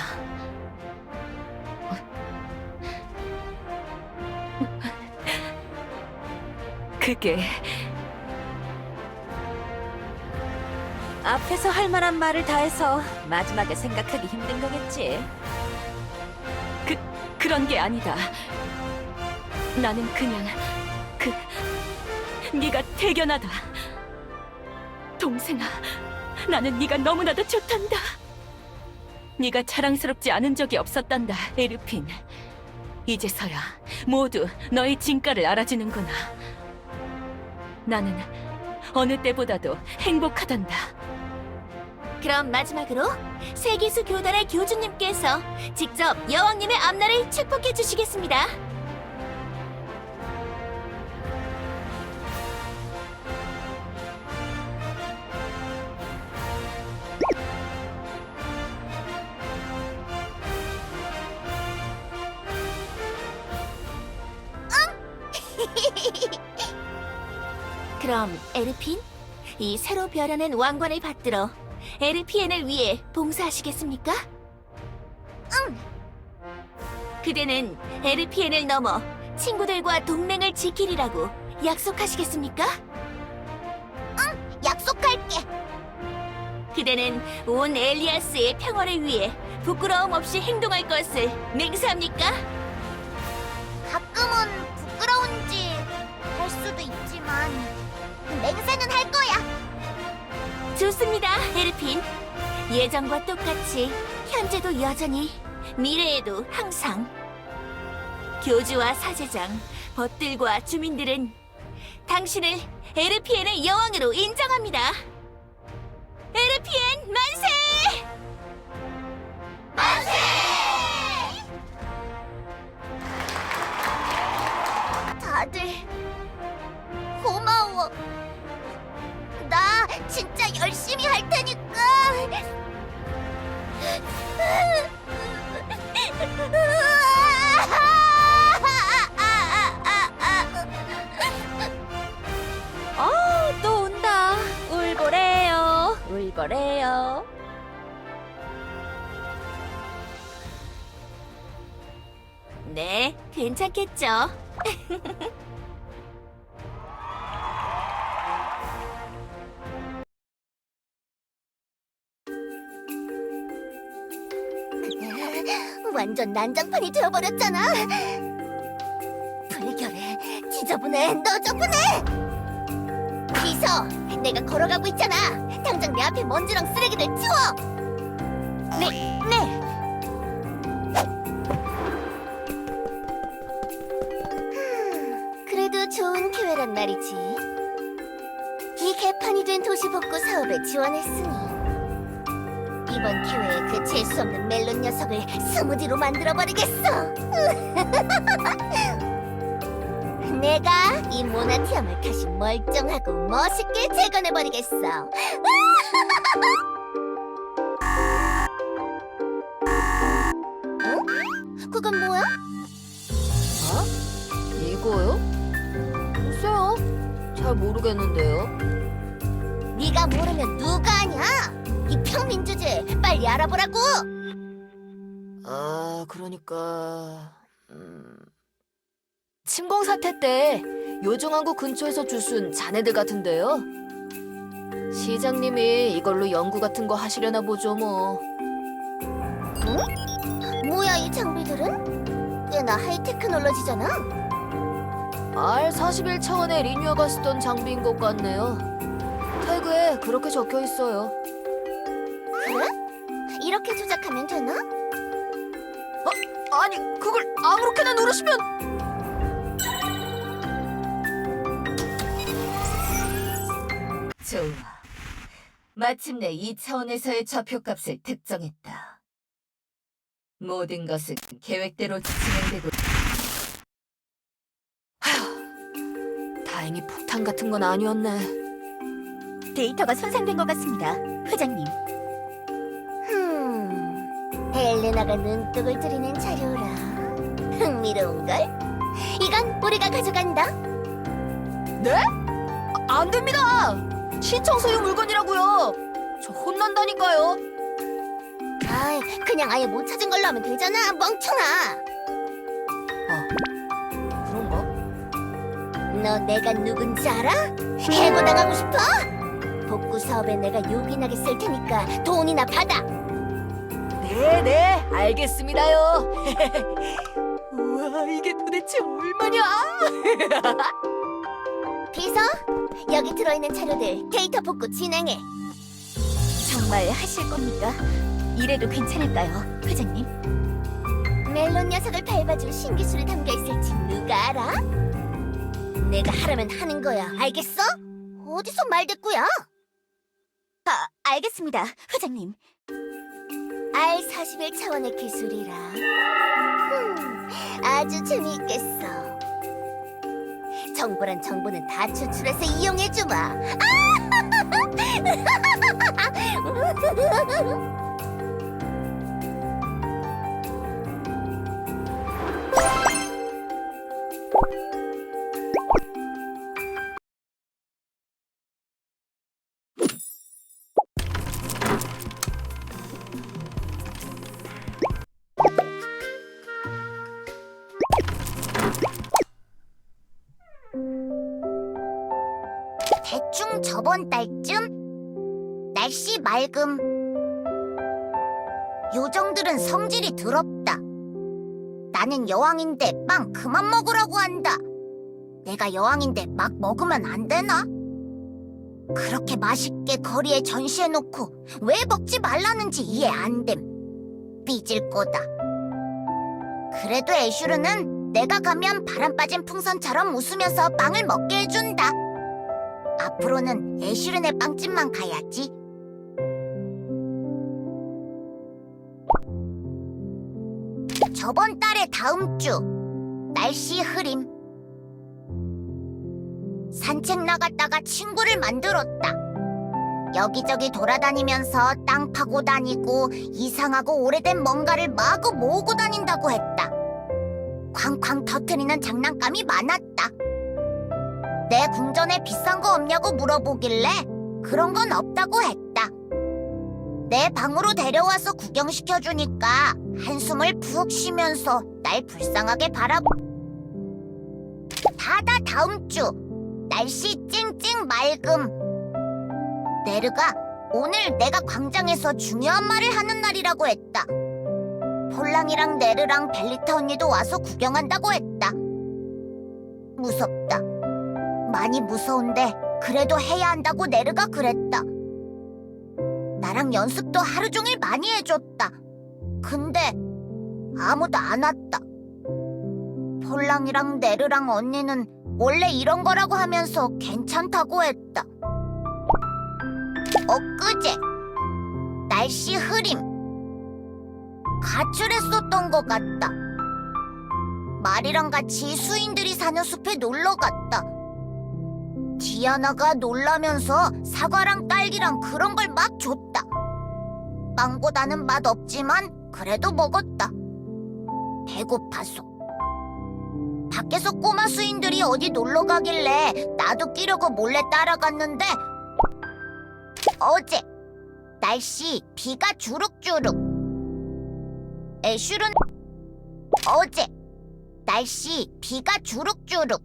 그게 앞에서 할 만한 말을 다 해서 마지막에 생각하기 힘든 거겠지. 그런 게 아니다. 나는 그냥 네가 대견하다. 동생아, 나는 네가 너무나도 좋단다. 네가 자랑스럽지 않은 적이 없었단다, 에르핀. 이제서야 모두 너의 진가를 알아주는구나. 나는 어느 때보다도 행복하단다. 그럼 마지막으로 세기수 교단의 교주님께서 직접 여왕님의 앞날을 축복해 주시겠습니다. 그럼 에르핀, 이 새로 별하는 왕관을 받들어 에르피엔을 위해 봉사하시겠습니까? 응! 그대는 에르피엔을 넘어 친구들과 동맹을 지키리라고 약속하시겠습니까? 응! 약속할게! 그대는 온 엘리아스의 평화를 위해 부끄러움 없이 행동할 것을 맹세합니까? 가끔은 부끄러운지 할 수도 있지만 맹세는 할 거야! 좋습니다, 에르핀. 예전과 똑같이 현재도 여전히, 미래에도 항상 교주와 사제장, 벗들과 주민들은 당신을 에르피엔의 여왕으로 인정합니다. 에르피엔 만세! 만세! 다들 고마워. 나 진짜 열심히 할 테니까. 또 온다. 울보래요. 울보래요. 네, 괜찮겠죠. 완전 난장판이 되어버렸잖아. 불결해, 지저분해, 너저분해. 비서, 내가 걸어가고 있잖아. 당장 내 앞에 먼지랑 쓰레기들 치워. 네. 그래도 좋은 기회란 말이지. 이 개판이 된 도시복구 사업에 지원했으니 이번 기회에 그 재수없는 멜론 녀석을 스무디로 만들어버리겠어. 내가 이 모나티엄을 다시 멀쩡하고 멋있게 재건해버리겠어. 그건 뭐야? 이거요? 글쎄요. 잘 모르겠는데요. 네가 모르면 누가 아냐? 이 평민 주제 빨리 알아보라고. 그러니까 침공 사태 때 요정왕국 근처에서 주순 자네들 같은데요. 시장님이 이걸로 연구 같은 거 하시려나 보죠 뭐. 뭐야 이 장비들은? 꽤나 하이테크놀로지잖아. R41차원의 리뉴어가 쓰던 장비인 것 같네요. 태그에 그렇게 적혀 있어요. 그래? 이렇게 조작하면 되나? 아니, 그걸 아무렇게나 누르시면... 좋아. 마침내 이 차원에서의 좌표값을 특정했다. 모든 것은 계획대로 진행되고 다행히 폭탄 같은 건 아니었네. 데이터가 손상된 것 같습니다, 회장님. 헬레나가 눈독을 들이는 자료라. 흥미로운걸? 이건 우리가 가져간다. 안 됩니다! 시청 소유 물건이라고요. 저 혼난다니까요. 아이, 그냥 아예 못 찾은 걸로 하면 되잖아, 멍청아. 그런가? 너 내가 누군지 알아? 해고당하고 싶어? 복구 사업에 내가 요긴하게 쓸 테니까 돈이나 받아. 네네, 알겠습니다요. 우와, 이게 도대체 얼마냐? 비서, 여기 들어있는 자료들 데이터 복구 진행해. 정말 하실 겁니까? 이래도 괜찮을까요, 회장님? 멜론 녀석을 밟아줄 신기술이 담겨 있을지 누가 알아? 내가 하라면 하는 거야, 알겠어? 어디서 말대꾸야? 알겠습니다, 회장님. R41 차원의 기술이라. 아주 재미있겠어. 정보란 정보는 다 추출해서 이용해주마. 대충 저번 달쯤 날씨 맑음. 요정들은 성질이 더럽다. 나는 여왕인데 빵 그만 먹으라고 한다. 내가 여왕인데 막 먹으면 안 되나? 그렇게 맛있게 거리에 전시해놓고 왜 먹지 말라는지 이해 안 됨. 삐질 거다. 그래도 애슈르는 내가 가면 바람 빠진 풍선처럼 웃으면서 빵을 먹게 해준다. 앞으로는 애슈르네 빵집만 가야지. 저번 달에 다음 주 날씨 흐림. 산책 나갔다가 친구를 만들었다. 여기저기 돌아다니면서 땅 파고 다니고 이상하고 오래된 뭔가를 마구 모으고 다닌다고 했다. 쾅쾅 터트리는 장난감이 많았다. 내 궁전에 비싼 거 없냐고 물어보길래 그런 건 없다고 했다. 내 방으로 데려와서 구경시켜주니까 한숨을 푹 쉬면서 날 불쌍하게 다다 다음 주 날씨 찡찡 맑음. 네르가 오늘 내가 광장에서 중요한 말을 하는 날이라고 했다. 폴랑이랑 네르랑 벨리타 언니도 와서 구경한다고 했다. 무섭다. 많이 무서운데 그래도 해야 한다고 네르가 그랬다. 나랑 연습도 하루 종일 많이 해줬다. 근데 아무도 안 왔다. 폴랑이랑 네르랑 언니는 원래 이런 거라고 하면서 괜찮다고 했다. 엊그제 날씨 흐림. 가출했었던 것 같다. 말이랑 같이 수인들이 사는 숲에 놀러 갔다. 디아나가 놀라면서 사과랑 딸기랑 그런 걸 막 줬다. 망고다는 맛 없지만 그래도 먹었다. 배고파서. 밖에서 꼬마 수인들이 어디 놀러 가길래 나도 끼려고 몰래 따라갔는데 어제 날씨 비가 주룩주룩. 애슐은 어제 날씨 비가 주룩주룩.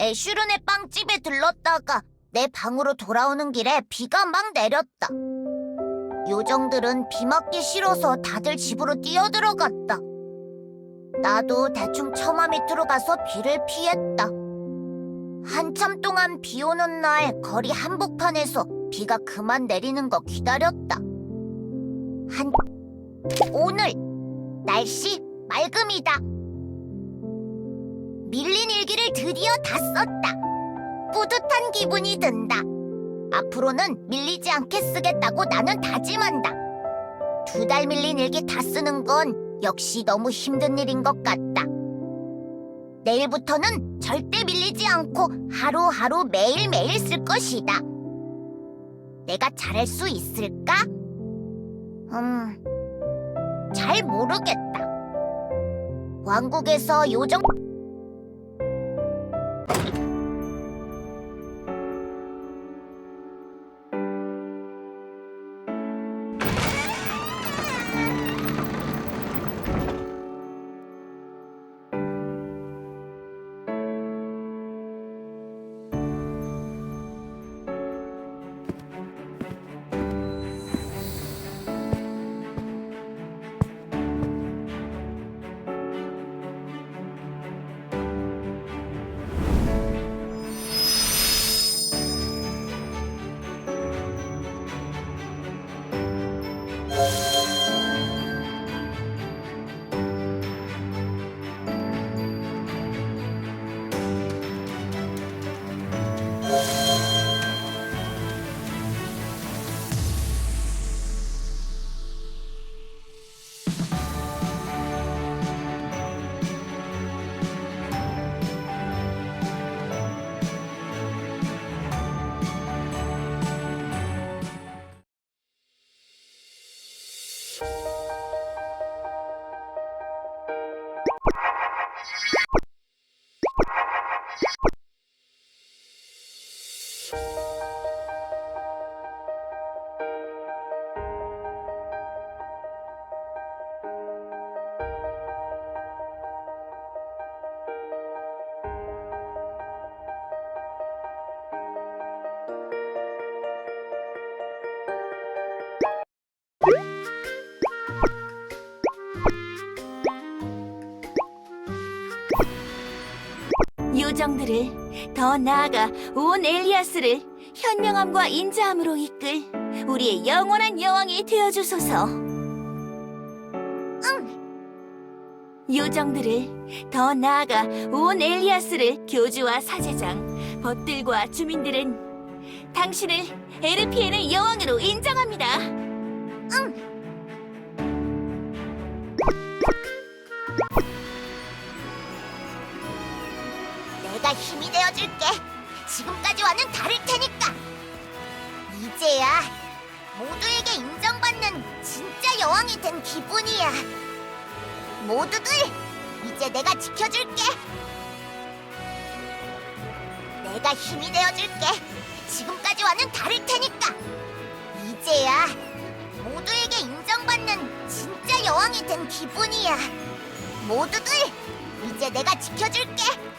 애슐은의 빵집에 들렀다가 내 방으로 돌아오는 길에 비가 막 내렸다. 요정들은 비 맞기 싫어서 다들 집으로 뛰어들어갔다. 나도 대충 처마 밑으로 가서 비를 피했다. 한참 동안 비 오는 날 거리 한복판에서 비가 그만 내리는 거 기다렸다. 오늘 날씨 맑음이다. 밀린 일기를 드디어 다 썼다. 뿌듯한 기분이 든다. 앞으로는 밀리지 않게 쓰겠다고 나는 다짐한다. 2달 밀린 일기 다 쓰는 건 역시 너무 힘든 일인 것 같다. 내일부터는 절대 밀리지 않고 하루하루 매일매일 쓸 것이다. 내가 잘할 수 있을까? 잘 모르겠다. 왕국에서 요정 요정들을, 더 나아가 온 엘리아스를 현명함과 인자함으로 이끌 우리의 영원한 여왕이 되어주소서. 요정들을, 더 나아가 온 엘리아스를 교주와 사제장, 벗들과 주민들은 당신을 에르피엔의 여왕으로 인정합니다. 내가 힘이 되어줄게. 지금까지와는 다를 테니까. 이제야 모두에게 인정받는 진짜 여왕이 된 기분이야. 모두들, 이제 내가 지켜줄게. 내가 힘이 되어줄게. 지금까지와는 다를 테니까. 이제야 모두에게 인정받는 진짜 여왕이 된 기분이야. 모두들, 이제 내가 지켜줄게.